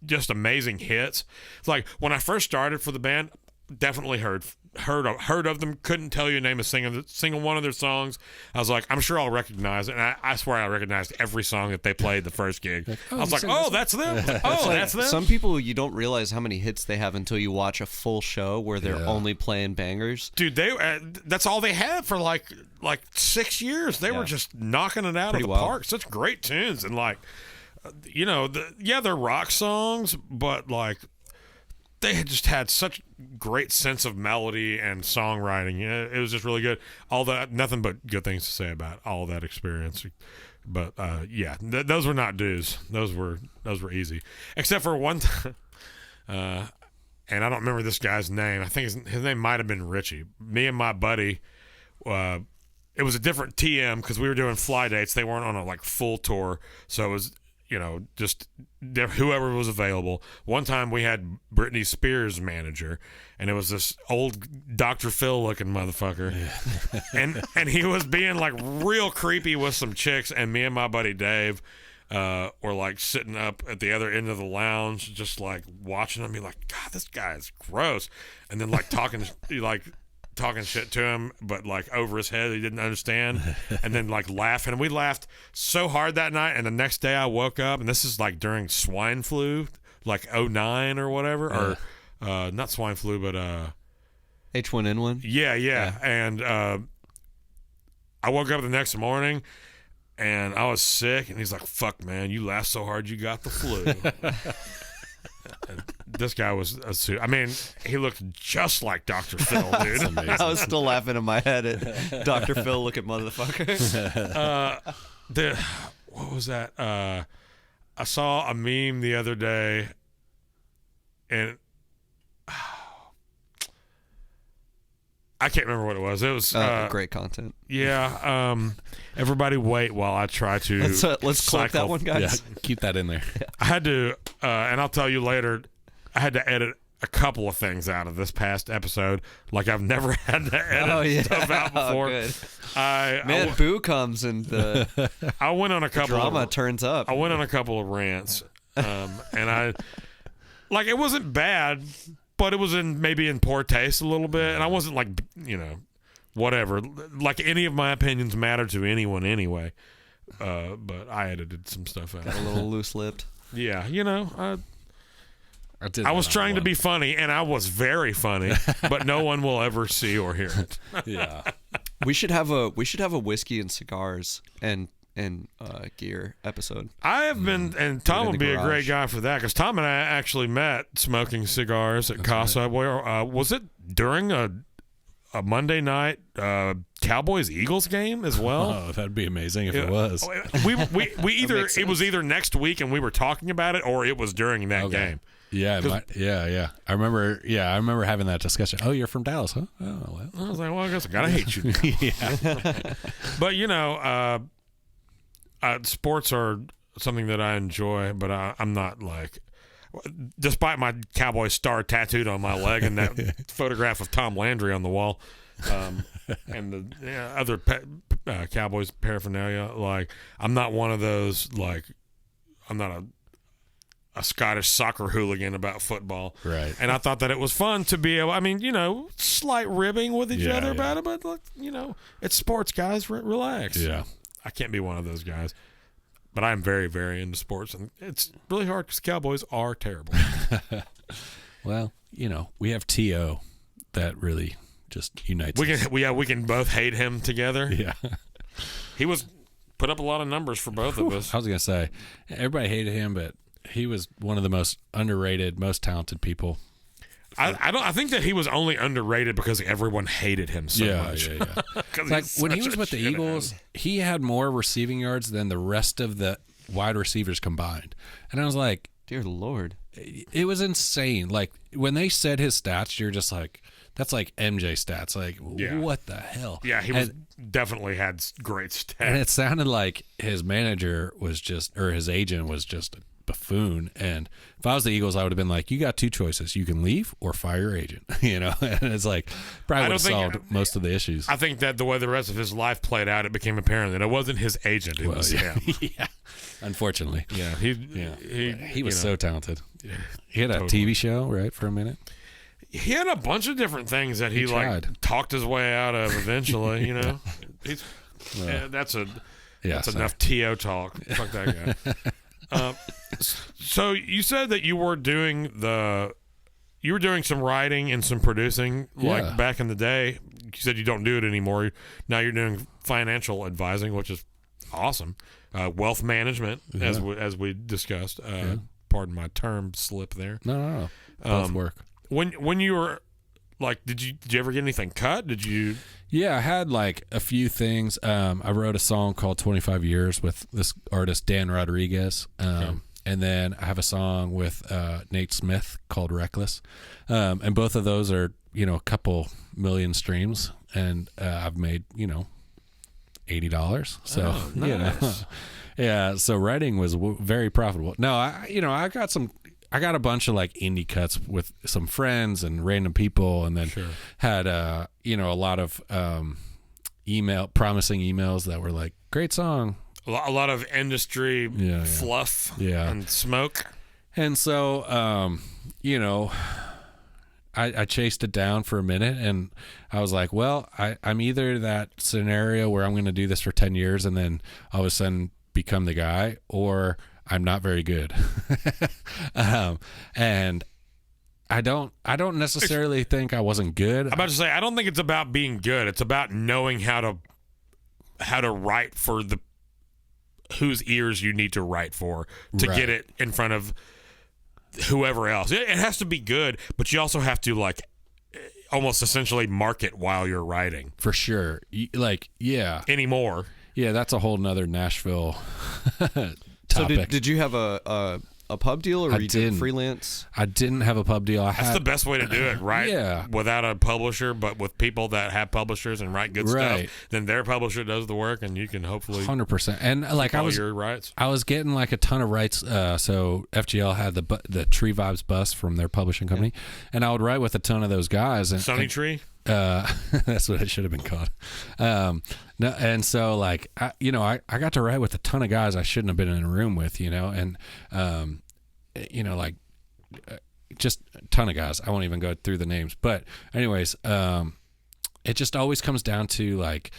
just amazing hits. It's like, when I first started for the band, definitely heard of them. Couldn't tell you a name of single one of their songs. I was like, I'm sure I'll recognize it. And I swear I recognized every song that they played the first gig. I was like, oh, that's them. Oh, that's them. Some people, you don't realize how many hits they have until you watch a full show where they're only playing bangers. Dude, that's all they had for like 6 years. They were just knocking it out of the park. Such great tunes. And like, they're rock songs, but like, they had just had such great sense of melody and songwriting. It was just really good. All that, nothing but good things to say about all that experience. But those were not dues. Those were easy, except for one time. And I don't remember this guy's name. I think his name might have been Richie. Me and my buddy. It was a different TM because we were doing fly dates. They weren't on a like full tour, so it was. Just whoever was available. One time we had Britney Spears' manager, and it was this old Dr. Phil looking motherfucker. Yeah. and he was being like real creepy with some chicks, and me and my buddy Dave were like sitting up at the other end of the lounge, just like watching him, be like, God, this guy is gross. And then like talking shit to him, but like over his head, he didn't understand, and then like laughing. And we laughed so hard that night, and the next day I woke up, and this is like during swine flu, like 2009 or whatever, or not swine flu, but H1N1. yeah. And I woke up the next morning and I was sick, and he's like, "Fuck, man, you laughed so hard you got the flu." This guy was he looked just like Dr. Phil, dude. I was still laughing in my head at Dr. Phil looking motherfucker. What was that? I saw a meme the other day, and I can't remember what it was. It was great content. Yeah. Everybody wait while I try to. Let's clip that one, guys. Yeah, keep that in there. I had to, and I'll tell you later, I had to edit a couple of things out of this past episode. Like I've never had to edit stuff out before. Good. Boo comes and I went on a couple drama turns up. I went on a couple of rants, and it wasn't bad, but it was maybe in poor taste a little bit, and I wasn't like, whatever. Like any of my opinions matter to anyone anyway. But I edited some stuff out. Got a little loose-lipped. Yeah, I was trying to be funny, and I was very funny, but no one will ever see or hear it. Yeah. We should have a whiskey and cigars and gear episode. I have been, and Tom would be a great guy for that, because Tom and I actually met smoking cigars at Casa. Right. Where was it during a Monday night Cowboys-Eagles game as well? Oh, that'd be amazing if it was. We either it was either next week and we were talking about it, or it was during that game. Yeah, yeah. I remember having that discussion. Oh, you're from Dallas, huh? Oh, well. I was like, well, I guess I gotta hate you. Yeah. But sports are something that I enjoy, but I'm not like. Despite my Cowboy star tattooed on my leg and that photograph of Tom Landry on the wall, and the other Cowboys paraphernalia, like I'm not one of those. Like I'm not a Scottish soccer hooligan about football, right? And I thought that it was fun to be able. I mean, slight ribbing with each other about it, but look, it's sports, guys. Relax. Yeah, I can't be one of those guys. But I'm very, very into sports, and it's really hard because the Cowboys are terrible. Well, we have Theo that really just unites us. We can both hate him together. Yeah. He put up a lot of numbers for both of us. I was going to say, everybody hated him, but he was one of the most underrated, most talented people. I think that he was only underrated because everyone hated him so much. Yeah. Like when he was with the Eagles, he had more receiving yards than the rest of the wide receivers combined. And I was like, dear Lord. It was insane. Like when they said his stats, you're just like, that's like MJ stats. Like, what the hell? Yeah, he definitely had great stats. And it sounded like his manager was his agent was just a buffoon. And if I was the Eagles, I would have been like, you got two choices. You can leave or fire your agent. And it's like, probably would have solved most of the issues. I think that the way the rest of his life played out, it became apparent that it wasn't his agent. It was him. Yeah. Unfortunately. Yeah. He was so talented. Yeah, he had a TV show, right, for a minute. He had a bunch of different things that he talked his way out of eventually, That's enough Theo talk. Fuck that guy. So you said that you were doing some writing and some producing like back in the day. You said you don't do it anymore. Now you're doing financial advising, which is awesome. Wealth management, as we discussed. Pardon my term slip there. No. Both work. When you were like, did you ever get anything cut? Did you? Yeah, I had like a few things. I wrote a song called 25 Years with this artist, Dan Rodriguez. And then I have a song with Nate Smith called Reckless. And both of those are, a couple million streams. And I've made, $80. So, nice. Yeah, so writing was very profitable. No, I got a bunch of like indie cuts with some friends and random people, and then had a lot of promising emails that were like, great song. A lot of industry fluff and smoke. And so, I chased it down for a minute, and I was like, well, I'm either that scenario where I'm going to do this for 10 years and then all of a sudden become the guy, or I'm not very good. And I don't necessarily think I wasn't good. I'm about to say, I don't think it's about being good. It's about knowing how to write for the whose ears you need to write for to get it in front of whoever else. It has to be good, but you also have to like almost essentially market while you're writing. For sure. Like, yeah. Anymore. Yeah, that's a whole nother Nashville topic. So did you have a pub deal, or you did freelance? I didn't have a pub deal. That's the best way to do it, right? Yeah. Without a publisher, but with people that have publishers and write good stuff, then their publisher does the work, and you can hopefully 100%. And like I was getting like a ton of rights. So FGL had the Tree Vibes bus from their publishing company, and I would write with a ton of those guys. And, Sunny Tree. That's what it should have been called. No, and so like I got to write with a ton of guys I shouldn't have been in a room with, and like just a ton of guys. I won't even go through the names, but anyways, it just always comes down to like,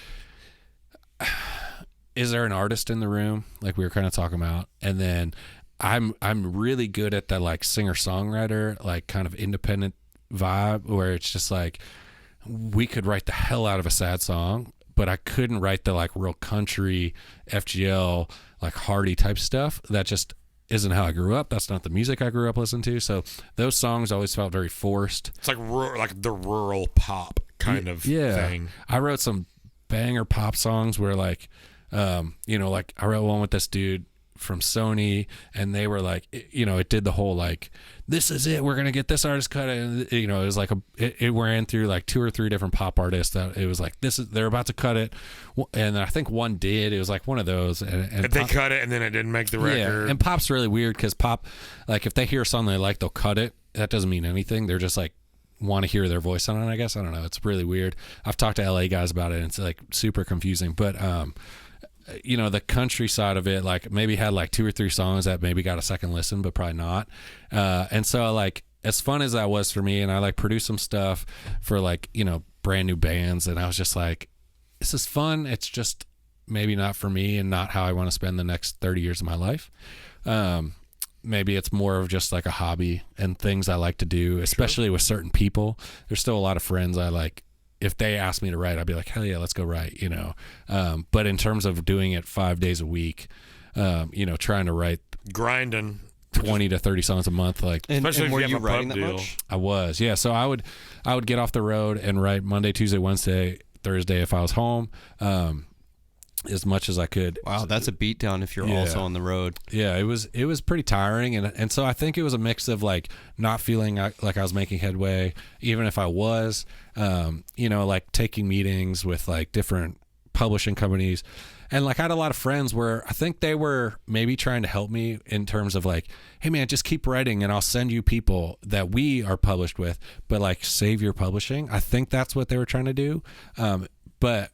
is there an artist in the room, like we were kind of talking about, and then I'm really good at the like singer songwriter, like kind of independent vibe where it's just like, we could write the hell out of a sad song, but I couldn't write the like real country FGL, like Hardy type stuff. That just isn't how I grew up. That's not the music I grew up listening to. So those songs always felt very forced. It's like the rural pop kind of thing. I wrote some banger pop songs where like, like I wrote one with this dude from Sony, and they were like, it did the whole like, this is it, we're gonna get this artist cut, and it was like it ran through like 2 or 3 different pop artists that it was like, they're about to cut it, and I think one did. It was like one of those, and they cut it and then it didn't make the record. Yeah, and pop's really weird because pop, like if they hear a song they like, they'll cut it. That doesn't mean anything. They're just like want to hear their voice on it, I guess. I don't know, it's really weird. I've talked to LA guys about it, and it's like super confusing, but the country side of it, like maybe had like 2 or 3 songs that maybe got a second listen, but probably not. And so like, as fun as that was for me, and I like produced some stuff for like, brand new bands. And I was just like, this is fun. It's just maybe not for me and not how I want to spend the next 30 years of my life. Maybe it's more of just like a hobby and things I like to do, especially with certain people. There's still a lot of friends I like. If they asked me to write, I'd be like, hell yeah, let's go write, But in terms of doing it 5 days a week, trying to write grinding 20 to 30 songs a month, like especially and were if you you have a writing pub that deal. much? I was, yeah. So I would get off the road and write Monday, Tuesday, Wednesday, Thursday if I was home, as much as I could. Wow, that's a beatdown if you're also on the road. Yeah, it was pretty tiring, and so I think it was a mix of like not feeling like I was making headway, even if I was, like taking meetings with like different publishing companies, and like I had a lot of friends where I think they were maybe trying to help me in terms of like, hey man, just keep writing and I'll send you people that we are published with, but like save your publishing. I think that's what they were trying to do, but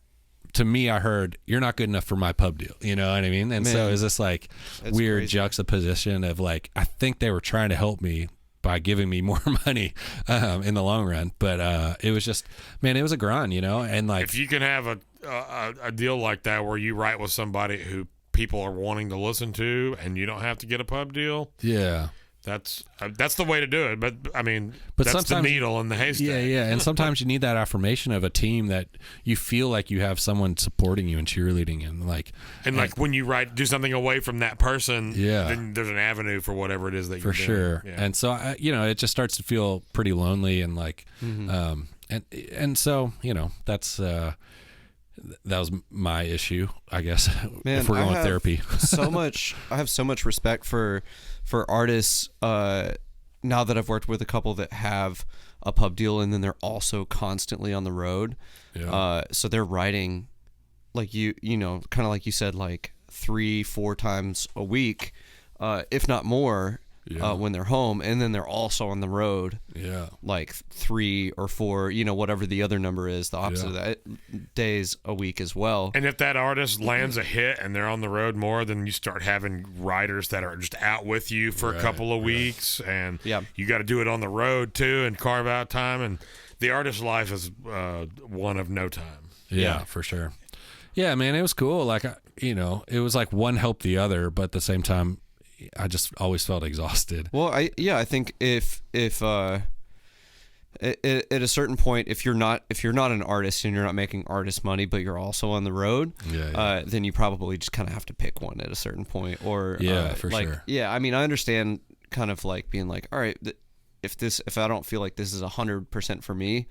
to me, I heard, you're not good enough for my pub deal. You know what I mean? And so is this like weird crazy juxtaposition of like, I think they were trying to help me by giving me more money in the long run. But it was just, man, it was a grind, and like, if you can have a deal like that where you write with somebody who people are wanting to listen to and you don't have to get a pub deal. Yeah. That's the way to do it, but I mean, but that's the needle in the haystack. Yeah, and sometimes you need that affirmation of a team that you feel like you have someone supporting you and cheerleading, and like when you do something away from that person, yeah, then there's an avenue for whatever it is that you're doing. For sure. Yeah. And so it just starts to feel pretty lonely and like, and so that's. That was my issue, I guess. Man, if we're going with therapy, I have so much respect for artists. Now that I've worked with a couple that have a pub deal, and then they're also constantly on the road. Yeah. So they're writing, like kind of like you said, like 3-4 times a week, if not more. Yeah. When they're home, and then they're also on the road, like 3 or 4, whatever the other number is, the opposite of that, days a week as well. And if that artist lands a hit and they're on the road more, then you start having writers that are just out with you for a couple of weeks, and you got to do it on the road too and carve out time, and the artist's life is one of no time. Yeah, for sure. Yeah, man, it was cool. Like, it was like one helped the other, but at the same time, I just always felt exhausted. Well, I think if at a certain point, if you're not an artist and you're not making artist money, but you're also on the road, then you probably just kind of have to pick one at a certain point. Or for like, sure. Yeah, I mean, I understand kind of like being like, all right, if I don't feel like this is 100% for me,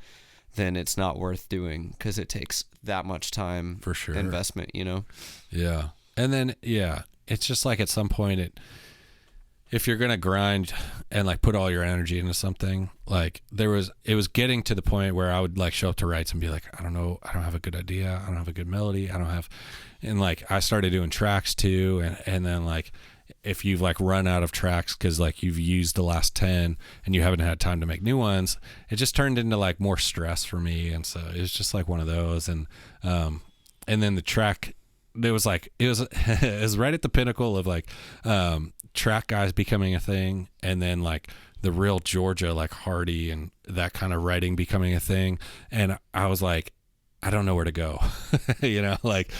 then it's not worth doing because it takes that much time for sure investment, you know? Yeah. And then, it's just like at some point if you're going to grind and like put all your energy into something, like it was getting to the point where I would like show up to writes and be like, I don't know, I don't have a good idea. I don't have a good melody. And like I started doing tracks too. And then like, if you've like run out of tracks because like you've used the last 10 and you haven't had time to make new ones, it just turned into like more stress for me. And so it was just like one of those. And then the track, it was it was right at the pinnacle of like, track guys becoming a thing, and then like the real Georgia, like Hardy and that kind of writing becoming a thing. And I was like, I don't know where to go. You know, like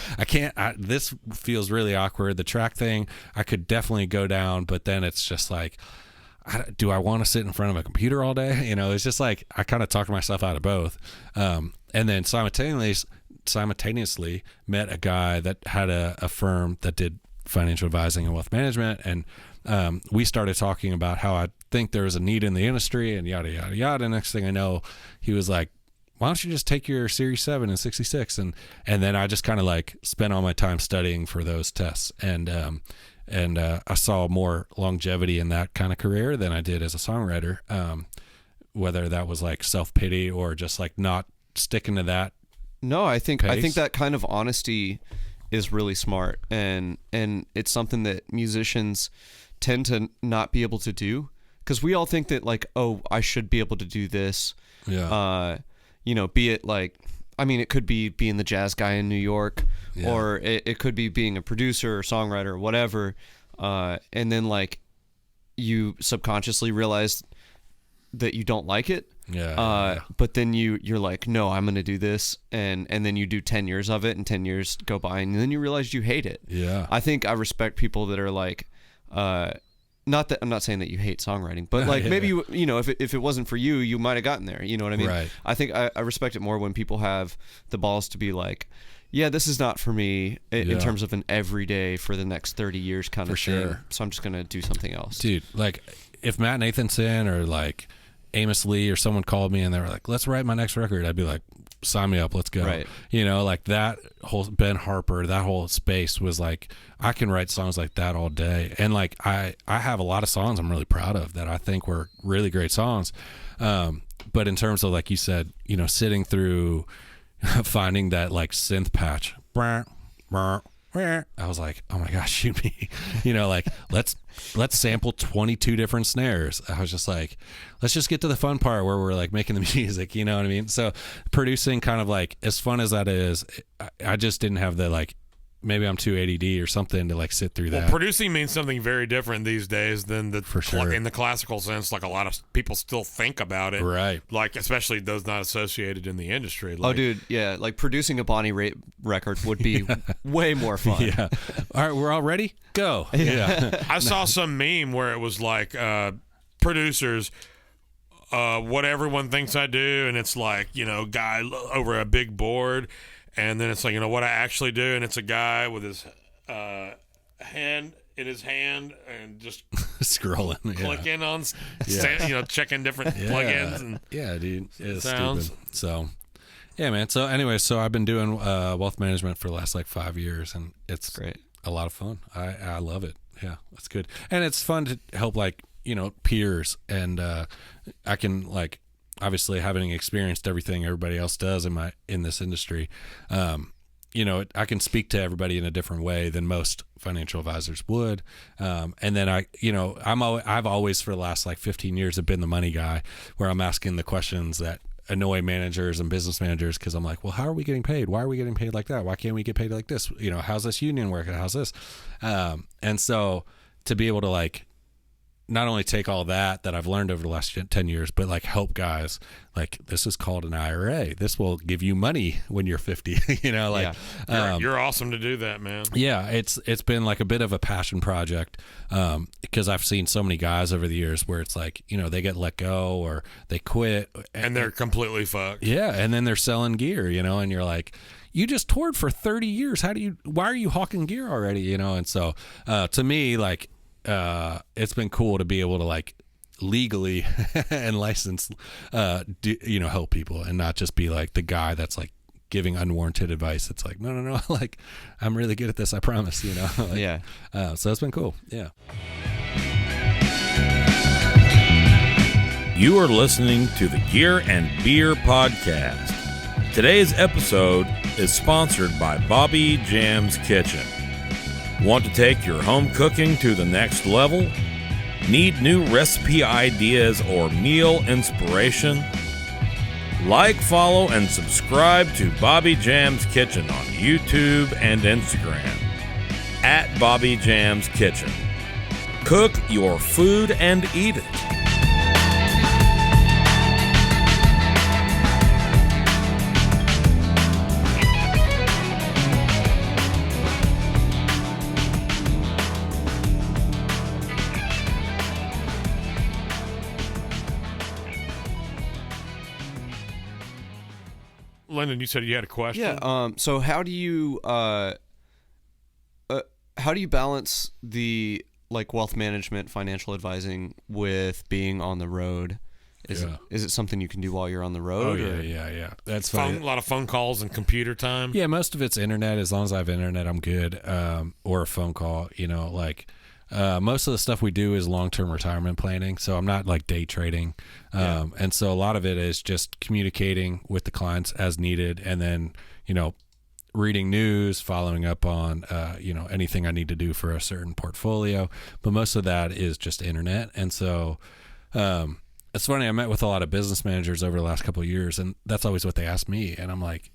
this feels really awkward. The track thing, I could definitely go down, but then it's just like, do I want to sit in front of a computer all day? You know, it's just like, I kind of talked myself out of both. And then simultaneously met a guy that had a firm that did financial advising and wealth management. And we started talking about how I think there was a need in the industry and yada, yada, yada. Next thing I know, he was like, why don't you just take your Series 7 and 66? And then I just kind of like spent all my time studying for those tests. And I saw more longevity in that kind of career than I did as a songwriter, whether that was like self-pity or just like not sticking to that. No, I think that kind of honesty is really smart, and it's something that musicians tend to not be able to do, because we all think that like, oh, I should be able to do this. You know, be it like, I mean, it could be being the jazz guy in New York, or it could be being a producer or songwriter or whatever, and then like you subconsciously realize that you don't like it. But then you're like, no, I'm going to do this. And then you do 10 years of it, and 10 years go by, and then you realize you hate it. Yeah. I think I respect people that are like, not that I'm not saying that you hate songwriting, but like maybe you know, if it wasn't for you, you might've gotten there. You know what I mean? Right. I think I respect it more when people have the balls to be like, yeah, this is not for me in terms of an everyday for the next 30 years kind of thing. Sure. So I'm just going to do something else. Dude, like if Matt Nathanson or like Amos Lee or someone called me and they were like, let's write my next record, I'd be like, sign me up, let's go. Right. You know, like that whole Ben Harper, that whole space was like, I can write songs like that all day. And like I have a lot of songs I'm really proud of that I think were really great songs. But in terms of, like you said, you know, sitting through finding that like synth patch, I was like, oh my gosh, shoot me. You know, like let's sample 22 different snares. I was just like, let's just get to the fun part where we're like making the music, you know what I mean? So producing, kind of like, as fun as that is, I just didn't have the like, maybe I'm too ADD or something to like sit through that. Well, producing means something very different these days than For sure. in the classical sense. Like a lot of people still think about it, Right? Like especially those not associated in the industry. Like, Oh, dude, yeah, like producing a Bonnie Raitt record would be way more fun. Yeah. All right, we're all ready? Go. Yeah. I saw some meme where it was like producers, what everyone thinks I do, and it's like, you know, guy over a big board, and then it's like, you know, what I actually do, and it's a guy with his hand in his hand and just Scrolling, clicking on, you know, checking different plugins and dude, it's sounds. stupid. So, yeah, man. So, anyway, I've been doing wealth management for the last like 5 years, and it's Great. A lot of fun. I love it. Yeah, that's good, and it's fun to help, like, you know, peers, and I can, like, obviously having experienced everything everybody else does in this industry, you know, I can speak to everybody in a different way than most financial advisors would. And then I've always for the last like 15 years have been the money guy, where I'm asking the questions that annoy managers and business managers, because I'm like, well, how are we getting paid? Why are we getting paid like that? Why can't we get paid like this? You know, how's this union working? How's this? And so to be able to like not only take all that I've learned over the last 10 years, but like help guys. Like, this is called an IRA. This will give you money when you're 50. Like, you're awesome to do that, man. Yeah, it's been like a bit of a passion project, because I've seen so many guys over the years where it's like, they get let go or they quit and they're completely fucked. Yeah, and then they're selling gear, and you're like, you just toured for 30 years. Why are you hawking gear already? And so to me, like, it's been cool to be able to like legally and license, help people and not just be like the guy that's like giving unwarranted advice. It's like, no, like, I'm really good at this, I promise, Like, yeah. So it's been cool. Yeah. You are listening to the Gear and Beer Podcast. Today's episode is sponsored by Bobby Jam's Kitchen. Want to take your home cooking to the next level? Need new recipe ideas or meal inspiration? Like, follow, and subscribe to Bobby Jam's Kitchen on YouTube and Instagram at Bobby Jam's Kitchen. Cook your food and eat it. Lyndon, you said you had a question. Yeah. So how do you balance the like wealth management, financial advising with being on the road? Is it something you can do while you're on the road? Oh, yeah. That's fine. A lot of phone calls and computer time. Yeah, most of it's internet. As long as I have internet, I'm good. Or a phone call. Most of the stuff we do is long-term retirement planning, so I'm not like day trading. And so a lot of it is just communicating with the clients as needed, and then, reading news, following up on, anything I need to do for a certain portfolio. But most of that is just internet. And so it's funny, I met with a lot of business managers over the last couple of years, and that's always what they ask me. And I'm like,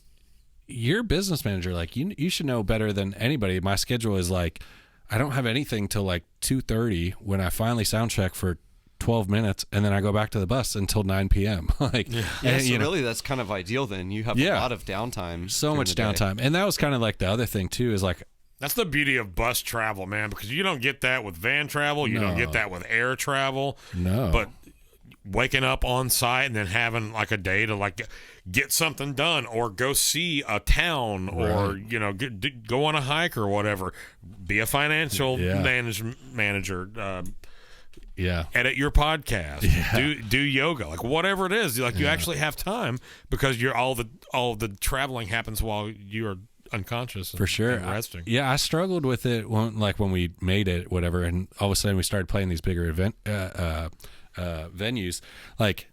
you're a business manager. Like, you should know better than anybody. My schedule is like, I don't have anything till like 2:30 when I finally sound check for 12 minutes, and then I go back to the bus until 9 p.m. Like, yeah, so really that's kind of ideal then. You have a lot of downtime. So much downtime. And that was kind of like the other thing too, is like, that's the beauty of bus travel, man, because you don't get that with van travel. You don't get that with air travel. No. But waking up on site and then having like a day to like get something done or go see a town or go on a hike or whatever, be a financial manager, edit your podcast, do yoga, like whatever it is, like you actually have time because you're all the traveling happens while you're unconscious and, for sure, and resting. I struggled with it when we made it, whatever, and all of a sudden we started playing these bigger venues. Like,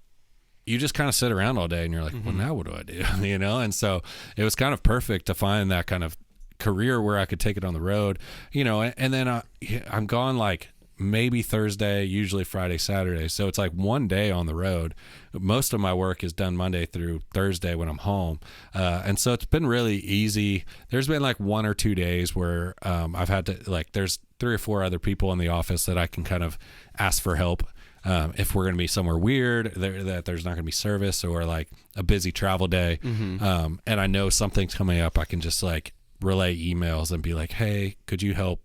you just kind of sit around all day and you're like, well, now what do I do? And so it was kind of perfect to find that kind of career where I could take it on the road, and then I'm gone like maybe Thursday, usually Friday, Saturday. So it's like one day on the road. Most of my work is done Monday through Thursday when I'm home. And so it's been really easy. There's been like 1 or 2 days where I've had to, like, there's 3 or 4 other people in the office that I can kind of ask for help. If we're going to be somewhere weird, that there's not going to be service, or like a busy travel day. And I know something's coming up, I can just like relay emails and be like, hey, could you help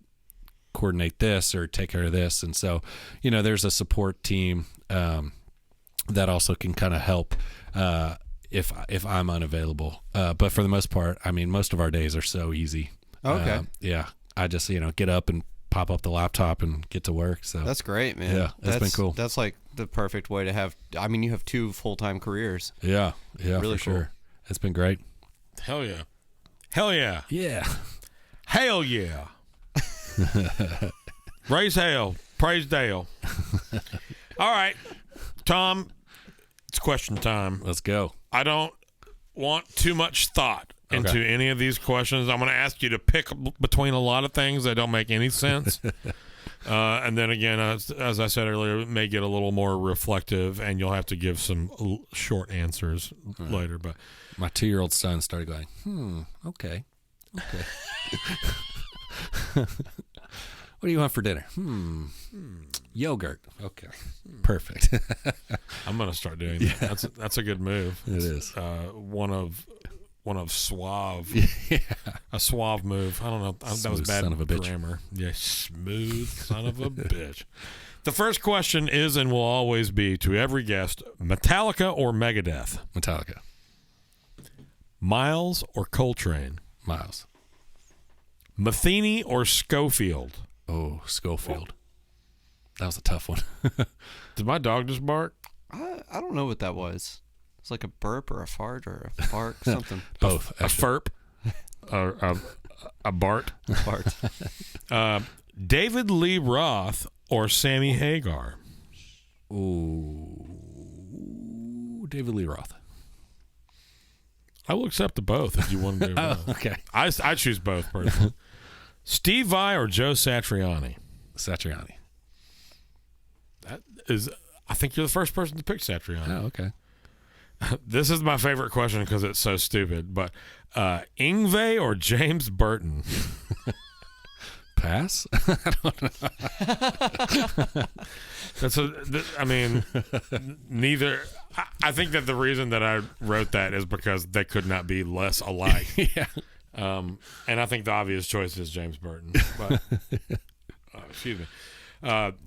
coordinate this or take care of this? And so, there's a support team that also can kind of help if I'm unavailable. But for the most part, I mean, most of our days are so easy. Okay. I just, get up and pop up the laptop and get to work. So that's great, man. Yeah, that's been cool. That's like the perfect way to have. I mean, you have 2 full-time careers. Yeah, really for cool. sure. It's been great. Hell yeah. Yeah. Hell yeah. Raise hell. Praise Dale. All right, Tom, it's question time. Let's go. I don't want too much thought into any of these questions. I'm going to ask you to pick between a lot of things that don't make any sense. And then again, as I said earlier, it may get a little more reflective, and you'll have to give some short answers later. But my 2-year-old son started going, okay. What do you want for dinner? Yogurt. Okay. Perfect. I'm gonna start doing that. That's a good move. It is. One of suave. Yeah. A suave move. I don't know. That was bad son of a bitch. grammar. Yeah, smooth son of a bitch. The first question is and will always be to every guest: Metallica or Megadeth? Metallica. Miles or Coltrane? Miles. Metheny or Schofield? Oh, Schofield. That was a tough one. Did my dog just bark? I don't know what that was. It's like a burp or a fart or a bark, something. Both. A ferp? a Bart? Fart. David Lee Roth or Sammy Hagar? Ooh. David Lee Roth. I will accept the both if you want to do both. Okay. I choose both personally. Steve Vai or Joe Satriani? Satriani. That is, I think you're the first person to pick Satriani. Oh, okay. This is my favorite question because it's so stupid. But Yngwie or James Burton? Pass? I don't know. I mean, neither. I think that the reason that I wrote that is because they could not be less alike. Yeah. And I think the obvious choice is James Burton. But, excuse me.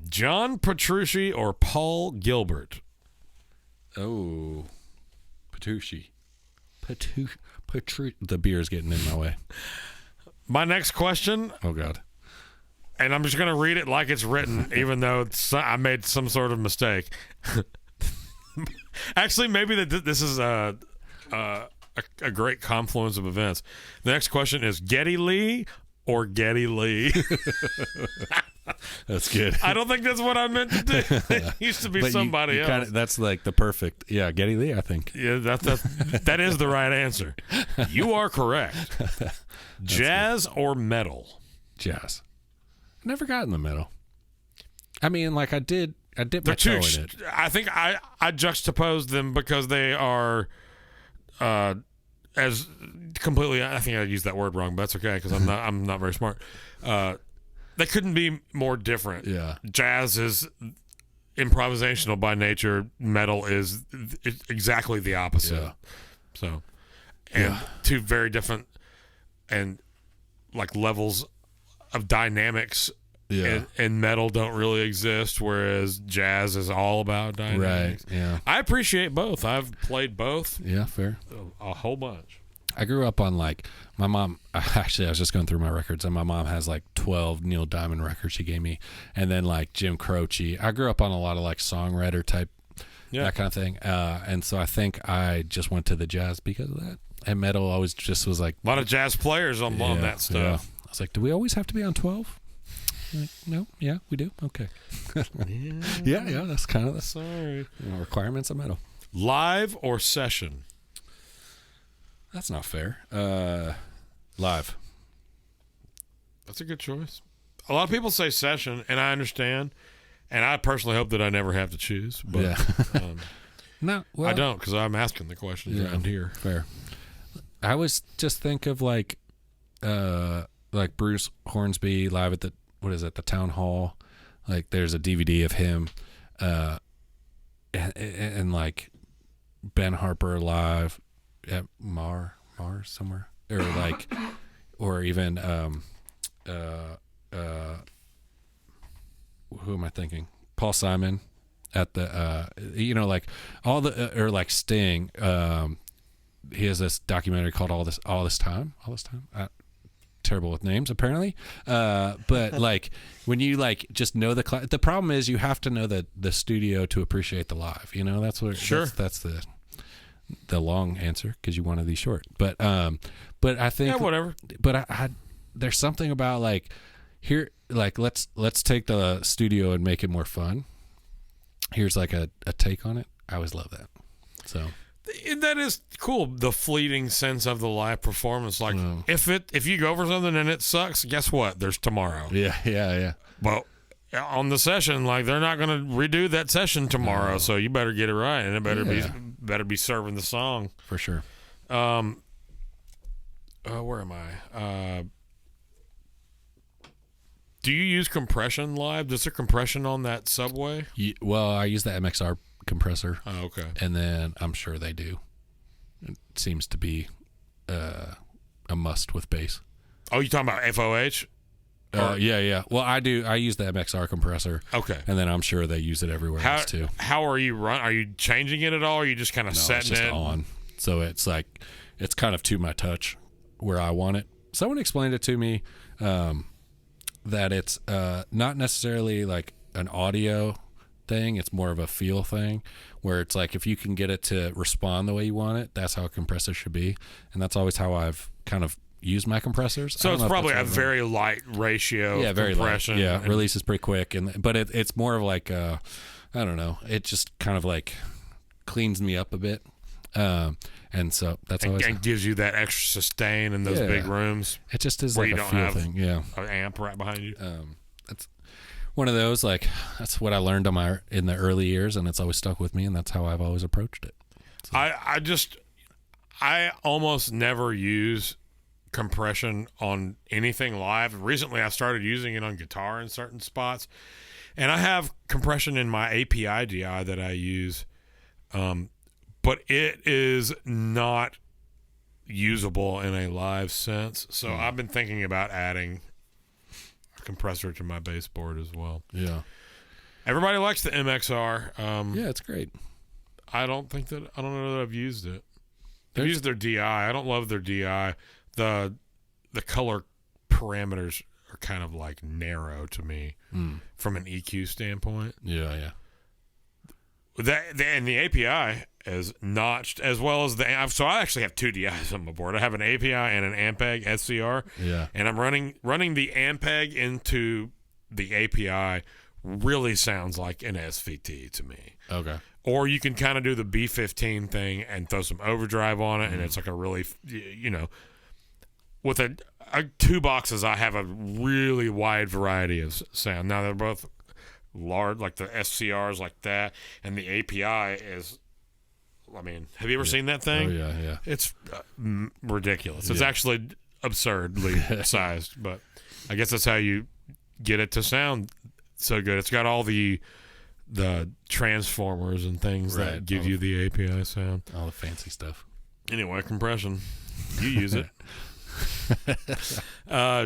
John Petrucci or Paul Gilbert? Oh. Petrucci. The beer's getting in my way. My next question, Oh, God. and I'm just going to read it like it's written, even though I made some sort of mistake. Actually, maybe this is a great confluence of events. The next question is Geddy Lee or Geddy Lee? That's good. I don't think that's what I meant to do. It used to be But somebody else. Kinda, that's like the perfect. Yeah, Geddy Lee, I think. Yeah, that is the right answer. You are correct. Jazz or metal? Jazz. Never got in the middle. I mean, like I did my They're toe two. in it. I think I juxtaposed them because they are as completely. I think I used that word wrong, but that's okay because I'm not very smart. They couldn't be more different. Yeah. Jazz is improvisational by nature. Metal is exactly the opposite. Yeah. So, and two very different and like levels of dynamics. Yeah. And metal don't really exist, whereas jazz is all about dynamics. Right. Yeah. I appreciate both. I've played both Yeah. Fair. a whole bunch. I grew up on like my mom. Actually, I was just going through my records, and my mom has like 12 Neil Diamond records she gave me, and then like Jim Croce. I grew up on a lot of like songwriter type, that kind of thing. And so I think I just went to the jazz because of that. And metal always just was like A lot of jazz players on that stuff. Yeah. I was like, do we always have to be on 12? Like, no, yeah, we do. Okay. yeah, that's kind of the requirements of metal. Live or session? That's not fair. Live. That's a good choice. A lot of people say session, and I understand. And I personally hope that I never have to choose. But Yeah. No, well, I don't because I'm asking the questions around here. Fair. I always just think of like Bruce Hornsby live at the the town hall. Like there's a DVD of him, and like Ben Harper live at Mars somewhere, or like, or even who am I thinking? Paul Simon at the like all the or like Sting. He has this documentary called All This Time. Terrible with names apparently, but like when you like just know the problem is you have to know the studio to appreciate the live. That's what. Sure. That's the long answer because you wanted these short. But I think whatever. But I there's something about like here like let's take the studio and make it more fun. Here's like a take on it. I always love that. So. That is cool. The fleeting sense of the live performance. Like if you go for something and it sucks, guess what? There's tomorrow. Yeah. But on the session, like they're not going to redo that session tomorrow, so you better get it right, and it better be serving the song for sure. Where am I? Do you use compression live? Is there compression on that Subway? Well, I use the Mxr compressor. Oh, okay. And then I'm sure they do. It seems to be a must with bass. Oh, you talking about FOH? Yeah. Well, I do. I use the Mxr compressor. Okay. And then I'm sure they use it everywhere else too. How are you run? Are you changing it at all? Or are you just kind of setting it's just it on? So it's like it's kind of to my touch where I want it. Someone explained it to me that it's not necessarily like an audio thing. It's more of a feel thing where it's like if you can get it to respond the way you want it, that's how a compressor should be. And that's always how I've kind of used my compressors. So it's probably a very light ratio of very compression. light. Yeah, releases pretty quick. But it's more of like, I don't know, it just kind of like cleans me up a bit. And so that's always... And gives you that extra sustain in those big rooms. It just is where like you a don't feel have thing. Yeah. An amp right behind you. That's one of those, like, that's what I learned in the early years, and it's always stuck with me, and that's how I've always approached it. So. I almost never use compression on anything live. Recently, I started using it on guitar in certain spots, and I have compression in my API DI that I use, but it is not usable in a live sense. So I've been thinking about adding a compressor to my baseboard as well. Yeah. Everybody likes the MXR. Yeah, it's great. I don't know that I've used it. I've used their DI. I don't love their DI. The color parameters are kind of like narrow to me from an EQ standpoint. Yeah. And the API is notched as well as so I actually have two DIs on my board. I have an API and an Ampeg SCR. Yeah. And I'm running the Ampeg into the API really sounds like an SVT to me. Okay. Or you can kind of do the B15 thing and throw some overdrive on it, and it's like a really, with two boxes, I have a really wide variety of sound. Now, they're both large, like the SCRs like that, and the API is, have you ever seen that thing? Oh, yeah. It's ridiculous. It's actually absurdly sized, but I guess that's how you get it to sound so good. It's got all the transformers and things that give you the API sound. All the fancy stuff. Anyway, compression. You use it.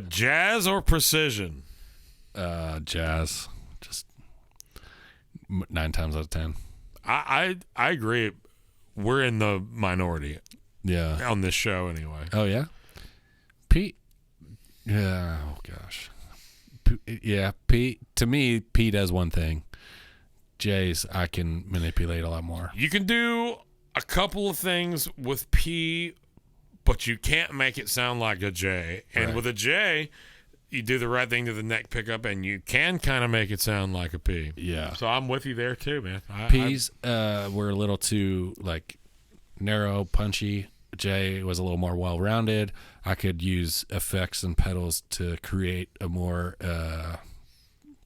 Jazz or precision? Jazz. Just 9 times out of 10. I agree. We're in the minority. Yeah. On this show, anyway. Oh, yeah? Pete. Yeah. Oh, gosh. Yeah. Pete. To me, Pete does one thing. J's I can manipulate a lot more. You can do a couple of things with P, but you can't make it sound like a J. And with a J, you do the right thing to the neck pickup, and you can kind of make it sound like a P. Yeah. So I'm with you there too, man. P's were a little too narrow, punchy. J was a little more well-rounded. I could use effects and pedals to create a more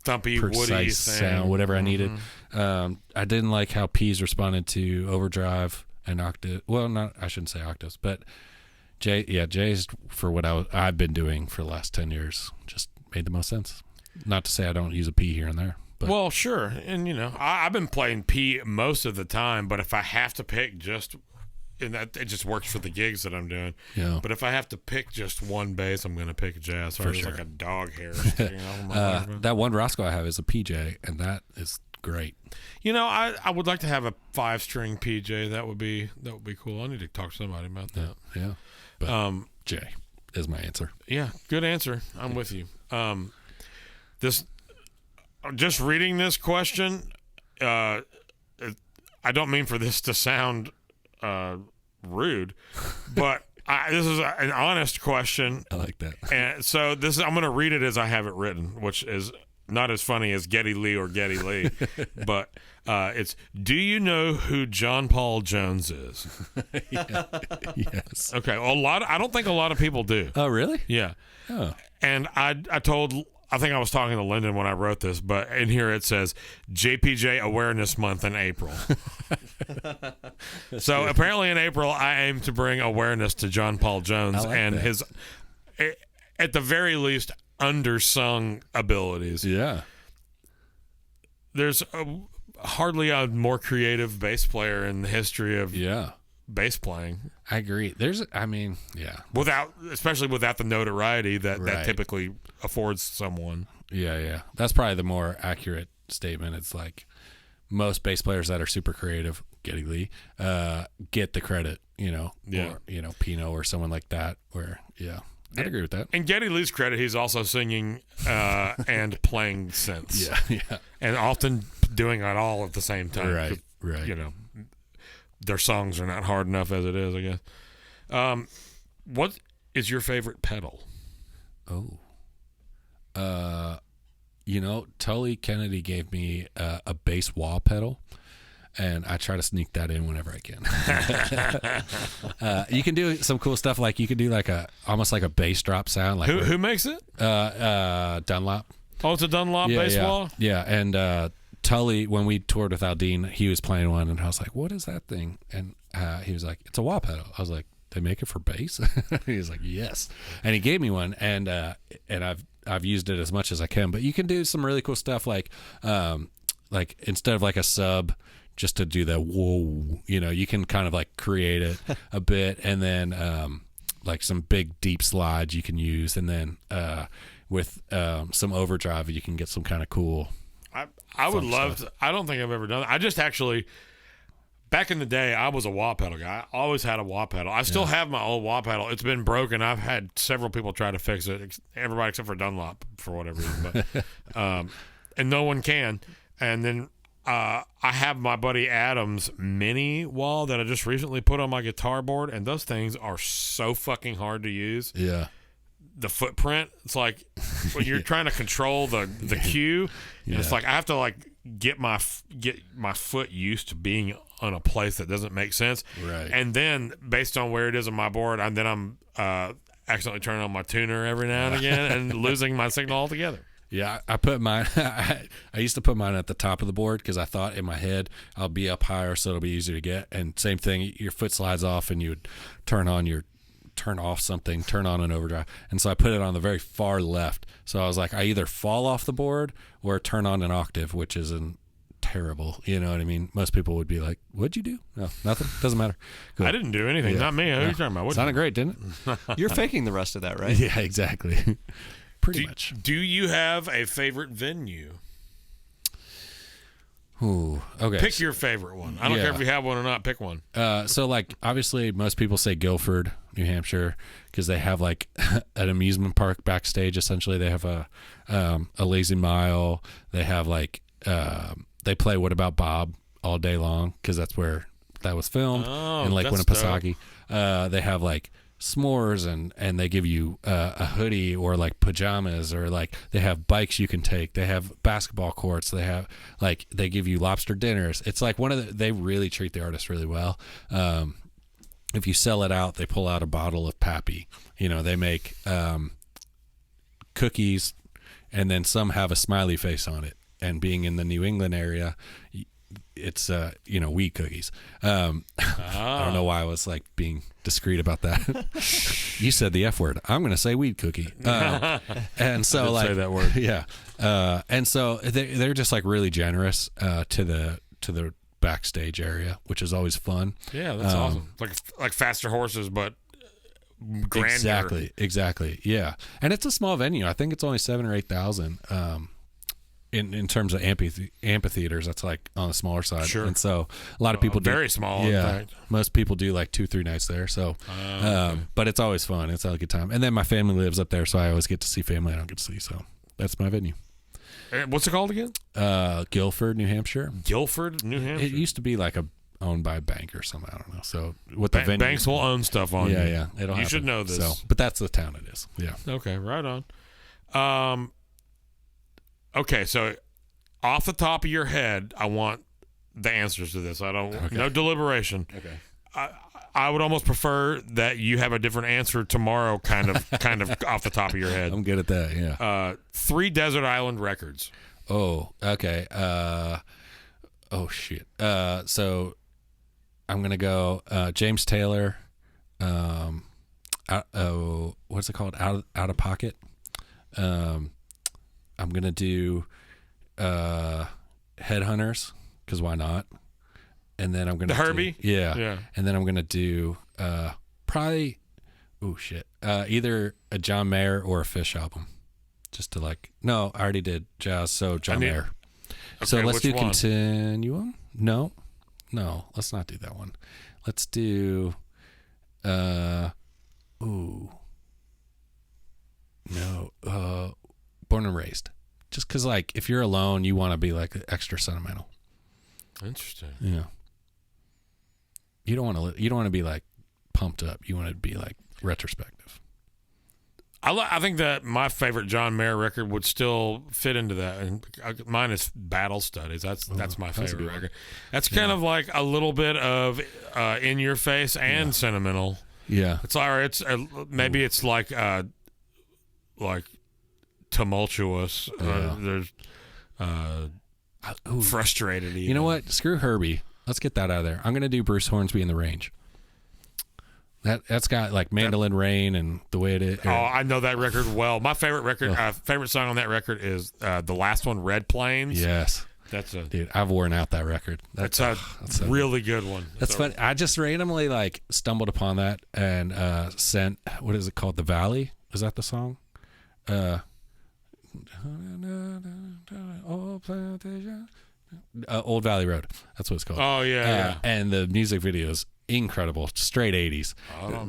thumpy, precise woody sound, whatever I needed. I didn't like how P's responded to overdrive and octave. Well, I shouldn't say octaves, but J's for what I've been doing for the last 10 years just made the most sense. Not to say I don't use a P here and there. But. Well, sure. And, I've been playing P most of the time, but if I have to pick and that it just works for the gigs that I'm doing. Yeah. But if I have to pick just one bass, I'm going to pick jazz. So there's like a dog hair sticking out of my microphone. That one Roscoe I have is a PJ, and that is great. I would like to have a 5-string PJ. That would be cool. I need to talk to somebody about that. Yeah. But J is my answer. Yeah, good answer. I'm with you. Just reading this question, I don't mean for this to sound rude, but this is an honest question. I like that. And so I'm going to read it as I have it written, which is not as funny as Geddy Lee or Geddy Lee, but it's, do you know who John Paul Jones is? Yes. Okay. I don't think a lot of people do. Oh, really? Yeah. Oh. And I think I was talking to Lyndon when I wrote this, but in here it says JPJ Awareness Month in April. So apparently in April, I aim to bring awareness to John Paul Jones and his, at the very least, undersung abilities. Yeah. There's hardly a more creative bass player in the history of bass playing. I agree. Especially without the notoriety that typically affords someone. Yeah. That's probably the more accurate statement. It's like most bass players that are super creative, Geddy Lee, get the credit, or, Pino or someone like that where, I'd agree with that. And Geddy Lee's credit, he's also singing and playing synths. Yeah. And often doing it all at the same time. Right. Their songs are not hard enough as it is, I guess. What is your favorite pedal? Tully Kennedy gave me a bass wah pedal, and I try to sneak that in whenever I can. You can do some cool stuff, like you could do almost like a bass drop sound. Like who makes it? Dunlop. Oh, it's a Dunlop bass wah? Yeah, and Tully, when we toured with Aldine, he was playing one, and I was like, "What is that thing?" And he was like, "It's a wah pedal." I was like, "They make it for bass?" He was like, "Yes," and he gave me one, and I've used it as much as I can. But you can do some really cool stuff, like instead of like a sub, just to do the whoa, you can kind of like create it a bit, and then like some big deep slides you can use, and then with some overdrive you can get some kind of cool. I would love to. I don't think I've ever done it. I just actually, back in the day, I was a wah pedal guy. I always had a wah pedal. I still have my old wah pedal. It's been broken. I've had several people try to fix it, everybody except for Dunlop for whatever reason. But, and no one can. And then I have my buddy Adam's mini wah that I just recently put on my guitar board, and those things are so fucking hard to use. Yeah. The footprint, it's like when you're trying to control the cue, and it's like I have to like get my foot used to being on a place that doesn't make sense, right? And then based on where it is on my board, I'm accidentally turning on my tuner every now and again and losing my signal altogether. Yeah, I put mine. I used to put mine at the top of the board because I thought in my head I'll be up higher, so it'll be easier to get. And same thing, your foot slides off, and you would turn off something, turn on an overdrive. And so I put it on the very far left. So I was like, I either fall off the board or turn on an octave, which is terrible. You know what I mean? Most people would be like, what'd you do? No, nothing. Doesn't matter. Cool. I didn't do anything. Not me. Who are you talking about? Sounded great, didn't it? You're faking the rest of that, right? Yeah, exactly. Pretty much. Do you have a favorite venue? Ooh, okay. Pick your favorite one. I don't care if you have one or not. Pick one. So, like, obviously, most people say Guilford, New Hampshire, because they have like an amusement park backstage. Essentially, they have a lazy mile. They have like they play What About Bob all day long because that's where that was filmed in Lake Winnipesaukee. They have like s'mores and they give you a hoodie or like pajamas, or like they have bikes you can take. They have basketball courts. They have like they give you lobster dinners. It's like they really treat the artists really well. If you sell it out, they pull out a bottle of Pappy. They make cookies, and then some have a smiley face on it. And being in the New England area, it's weed cookies. I don't know why I was like being discreet about that. You said the F word. I'm going to say weed cookie. And so like say that word. Yeah. And so they're just like really generous to the backstage area, which is always fun. Yeah, that's awesome. Like faster horses, but grander. Exactly. Yeah. And it's a small venue. I think it's only 7,000 or 8,000. In terms of amphitheaters, that's like on the smaller side. Sure. And so a lot of people do very small. Yeah. In fact. Most people do like 2-3 nights there. So, okay. But it's always fun. It's a good time. And then my family lives up there, so I always get to see family I don't get to see. So that's my venue. What's it called again? Guilford, New Hampshire. Guilford, New Hampshire. It used to be like owned by a bank or something. I don't know. So what the venue? Banks will own stuff on you. Yeah. You should know this. So, but that's the town it is. Yeah. Okay, right on. Okay, so off the top of your head, I want the answers to this. I don't no deliberation. Okay. I would almost prefer that you have a different answer tomorrow, kind of off the top of your head. I'm good at that. Yeah. 3 desert island records. Oh, okay. Oh shit. So I'm gonna go James Taylor. What's it called? Out of Pocket. I'm gonna do Headhunters, because why not? And then I'm gonna The Herbie? Yeah. And then I'm gonna do probably either a John Mayer or a Fish album. Just to no, I already did jazz, so John Mayer. Okay, So let's which do one? Continuum. No, let's not do that one. Let's do Born and Raised. Just because if you're alone, you want to be extra sentimental. Interesting. Yeah. You don't want to be pumped up. You want to be retrospective. I think that my favorite John Mayer record would still fit into that, and mine is Battle Studies. That's my favorite record. That's kind of like a little bit of in your face and sentimental. Yeah, it's all right. It's maybe it's like tumultuous. There's frustrated. Even. You know what? Screw Herbie. Let's get that out of there. I'm gonna do Bruce Hornsby in the Range. That's got Mandolin Rain and the way it is. Oh, I know that record well. My favorite record, favorite song on that record is the last one, Red Plains. Yes, dude. I've worn out that record. That's a really good one. That's funny. I just randomly stumbled upon that and sent, what is it called? The Valley? Is that the song? Old Valley Road. That's what it's called. Oh yeah. And the music video is incredible, straight 80s.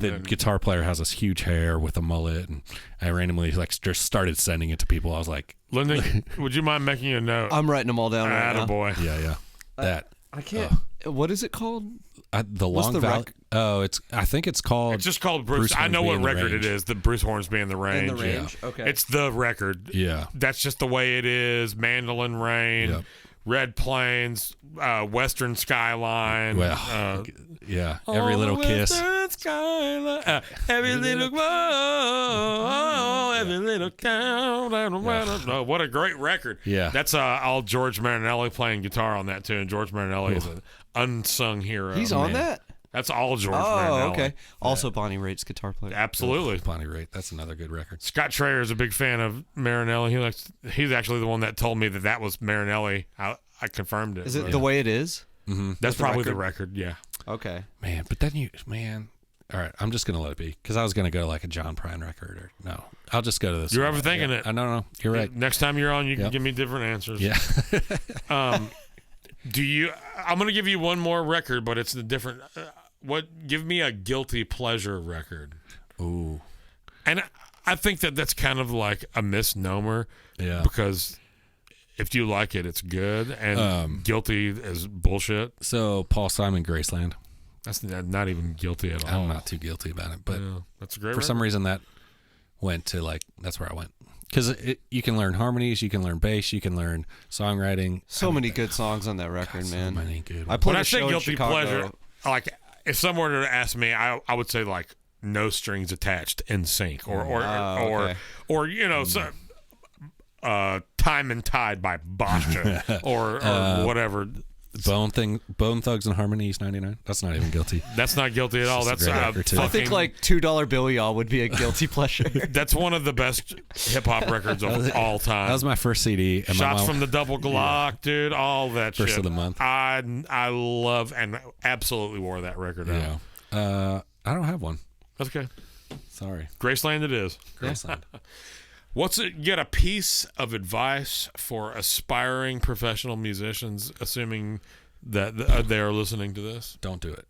The guitar player has this huge hair with a mullet, and I randomly just started sending it to people. I was like, Lyndon, would you mind making a note? I'm writing them all down right now. Boy. Yeah. That I can't. What is it called? The Long Valley. I think it's called. It's just called Bruce. I know what record it is. The Bruce Hornsby in the Range. In the Range. Yeah. Okay. It's the record. Yeah. That's just the way it is. Mandolin Rain. Yep. Red Plains, Western Skyline. Well, yeah, Every Little Kiss. Western Skyline, every little every little town. Oh, what a great record! Yeah, that's all George Marinelli playing guitar on that too, and George Marinelli is an unsung hero. He's on that. That's all George Marinelli. Oh, okay. Also, Bonnie Raitt's guitar player. Absolutely, Bonnie Raitt. That's another good record. Scott Trayer is a big fan of Marinelli. He's actually the one that told me that was Marinelli. I confirmed it. Is it The Way It Is? Mm-hmm. That's probably the record. Yeah. Okay. Man, but then all right, I'm just gonna let it be because I was gonna go a John Prine record or no. I'll just go to this. You're overthinking it. No, you're right. Next time you're on, you can give me different answers. Yeah. I'm gonna give you one more record, but it's a different. Give me a guilty pleasure record. Ooh. And I think that's kind of like a misnomer. Yeah. Because if you like it, it's good, and guilty is bullshit. So Paul Simon, Graceland. That's not even guilty at all. I'm not too guilty about it, but that's a great. For some reason, that went to that's where I went. Because you can learn harmonies, you can learn bass, you can learn songwriting. So many good songs on that record, man. So many good. I played when a I say show guilty in Chicago. pleasure, if someone were to ask me, I would say No Strings Attached, In Sync, or Time and Tide by Basha, or whatever. Bone Thugs and Harmonies 99. That's not even guilty. That's not guilty at all. That's I think $2 Bill Y'all would be a guilty pleasure. That's one of the best hip hop records of all time. That was my first CD. And Shots from the Double Glock, dude. All that first shit. of the month. I love and absolutely wore that record out. Yeah. I don't have one. That's okay. Sorry. Graceland it is. Graceland. Get a piece of advice for aspiring professional musicians, assuming that they are listening to this? Don't do it.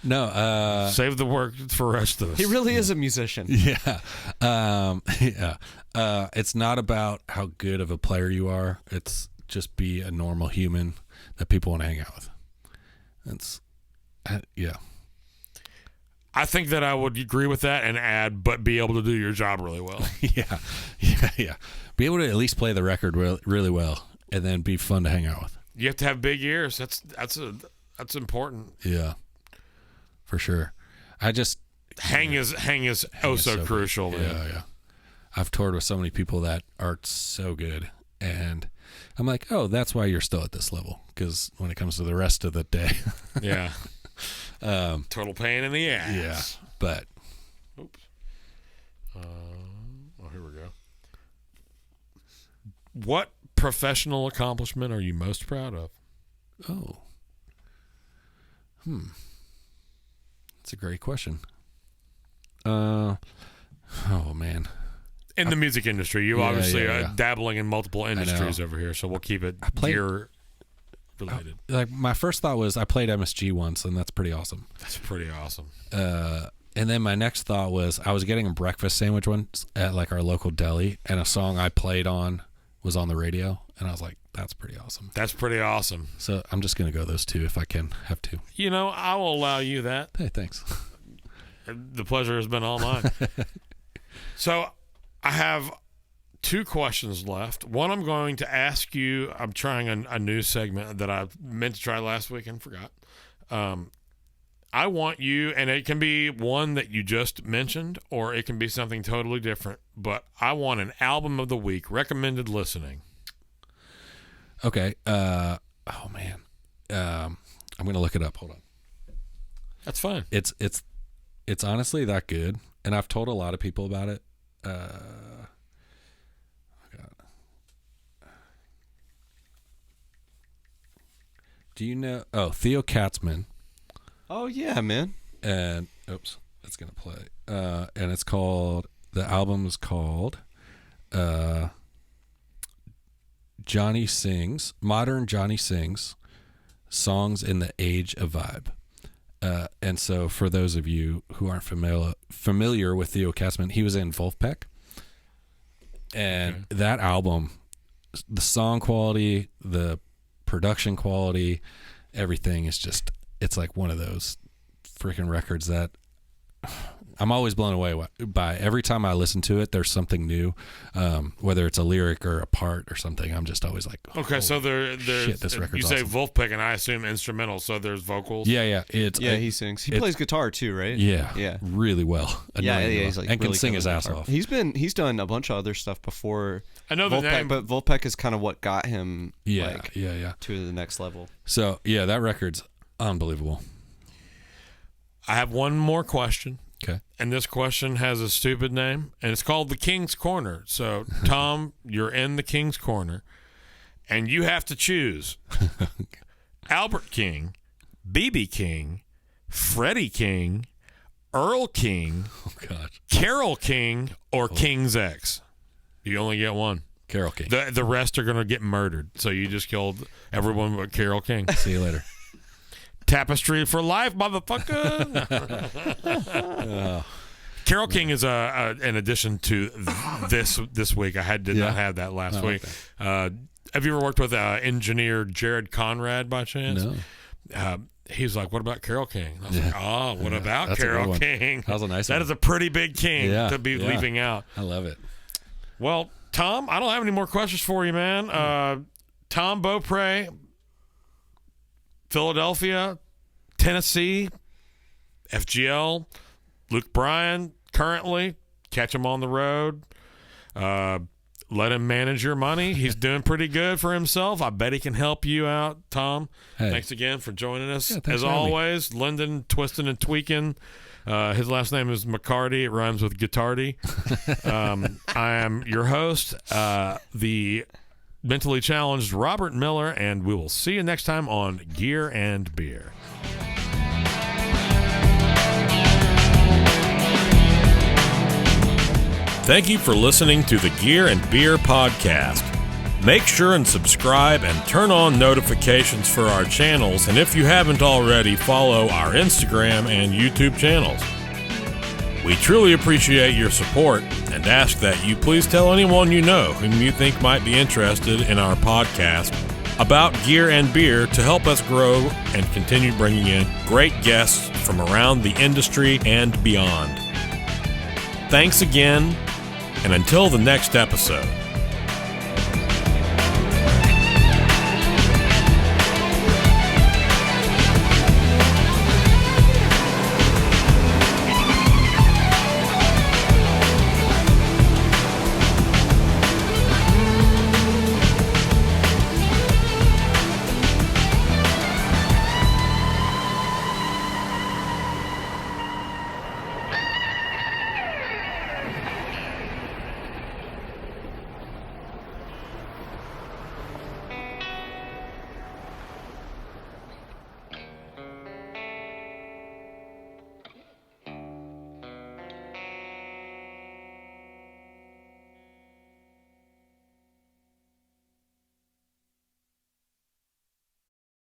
No. Save the work for the rest of us. He really is a musician. Yeah. It's not about how good of a player you are. It's just be a normal human that people want to hang out with. Yeah. I think that I would agree with that and add, but be able to do your job really well. Yeah. Be able to at least play the record really well, and then be fun to hang out with. You have to have big ears. That's important. Yeah, for sure. Hang is so crucial. Good. Man. Yeah. I've toured with so many people that are so good, and I'm like, oh, that's why you're still at this level. Because when it comes to the rest of the day, yeah. Total pain in the ass. Yeah, but Here we go. What professional accomplishment are you most proud of? Oh. That's a great question. Oh, man. In the music industry, you obviously are dabbling in multiple industries over here, so we'll keep it gear related. Like my first thought was I played MSG once, and that's pretty awesome. That's pretty awesome. And then my next thought was I was getting a breakfast sandwich once at like our local deli, and a song I played on was on the radio, and I was like, that's pretty awesome. That's pretty awesome. So I'm just going to go those two if I can have to. You know, I will allow you that. Hey, thanks. The pleasure has been all mine. So I have 2 questions left. One I'm going to ask you. I'm trying a new segment that I meant to try last week and forgot. I want you, and it can be one that you just mentioned, or it can be something totally different, but I want an album of the week, recommended listening. Okay. Oh, man. I'm going to look it up. Hold on. That's fine. It's honestly that good, and I've told a lot of people about it. Do you know? Oh, Theo Katzman. Oh yeah, man. And oops, it's gonna play. And it's called. The album is called Johnny Sings, Modern Johnny Sings, Songs in the Age of Vibe. And so for those of you who aren't familiar with Theo Katzman, he was in Wolfpack. And that album, the song quality, the production quality, everything is just, it's like one of those freaking records that I'm always blown away by. Every time I listen to it, there's something new, whether it's a lyric or a part or something. I'm just always like, okay, so there's shit, this record's you say awesome. Wolfpack, and I assume instrumental, so there's vocals. Yeah, he sings. He plays guitar too, right? Yeah, really well. Yeah, well. he's like and really can sing his ass guitar. off. He's done a bunch of other stuff before. I know the Wolfpack, name, but Wolfpack is kind of what got him Yeah. to the next level. So yeah, that record's unbelievable. I have one more question. Okay. And this question has a stupid name, and it's called the King's Corner. So, Tom, you're in the King's Corner, and you have to choose Albert King, B.B. King, Freddie King, Earl King, Carole King, or King's X. You only get one. Carole King. The rest are going to get murdered, so you just killed everyone but Carole King. See you later. Tapestry for life, motherfucker. Carole King is an addition to this week. I did not have that last week. Have you ever worked with engineer Jared Conrad by chance? No. He's like, what about Carole King? I was like, oh, what about That's Carole King? That was a nice That one. is a pretty big king to be leaving out. I love it. Well, Tom, I don't have any more questions for you, man. Tom Beaupre, Philadelphia, Tennessee, FGL, Luke Bryan, currently. Catch him on the road. Let him manage your money. He's doing pretty good for himself. I bet he can help you out, Tom. Hey. Thanks again for joining us. Yeah, as always, Lyndon Twistin' and Tweaking. His last name is McCarty. It rhymes with guitardy. I am your host, the mentally challenged Robert Miller, and we will see you next time on Gear and Beer. Thank you for listening to the Gear and Beer podcast. Make sure and subscribe and turn on notifications for our channels, and if you haven't already, follow our Instagram and YouTube channels. We truly appreciate your support and ask that you please tell anyone you know whom you think might be interested in our podcast about Gear and Beer to help us grow and continue bringing in great guests from around the industry and beyond. Thanks again, and until the next episode.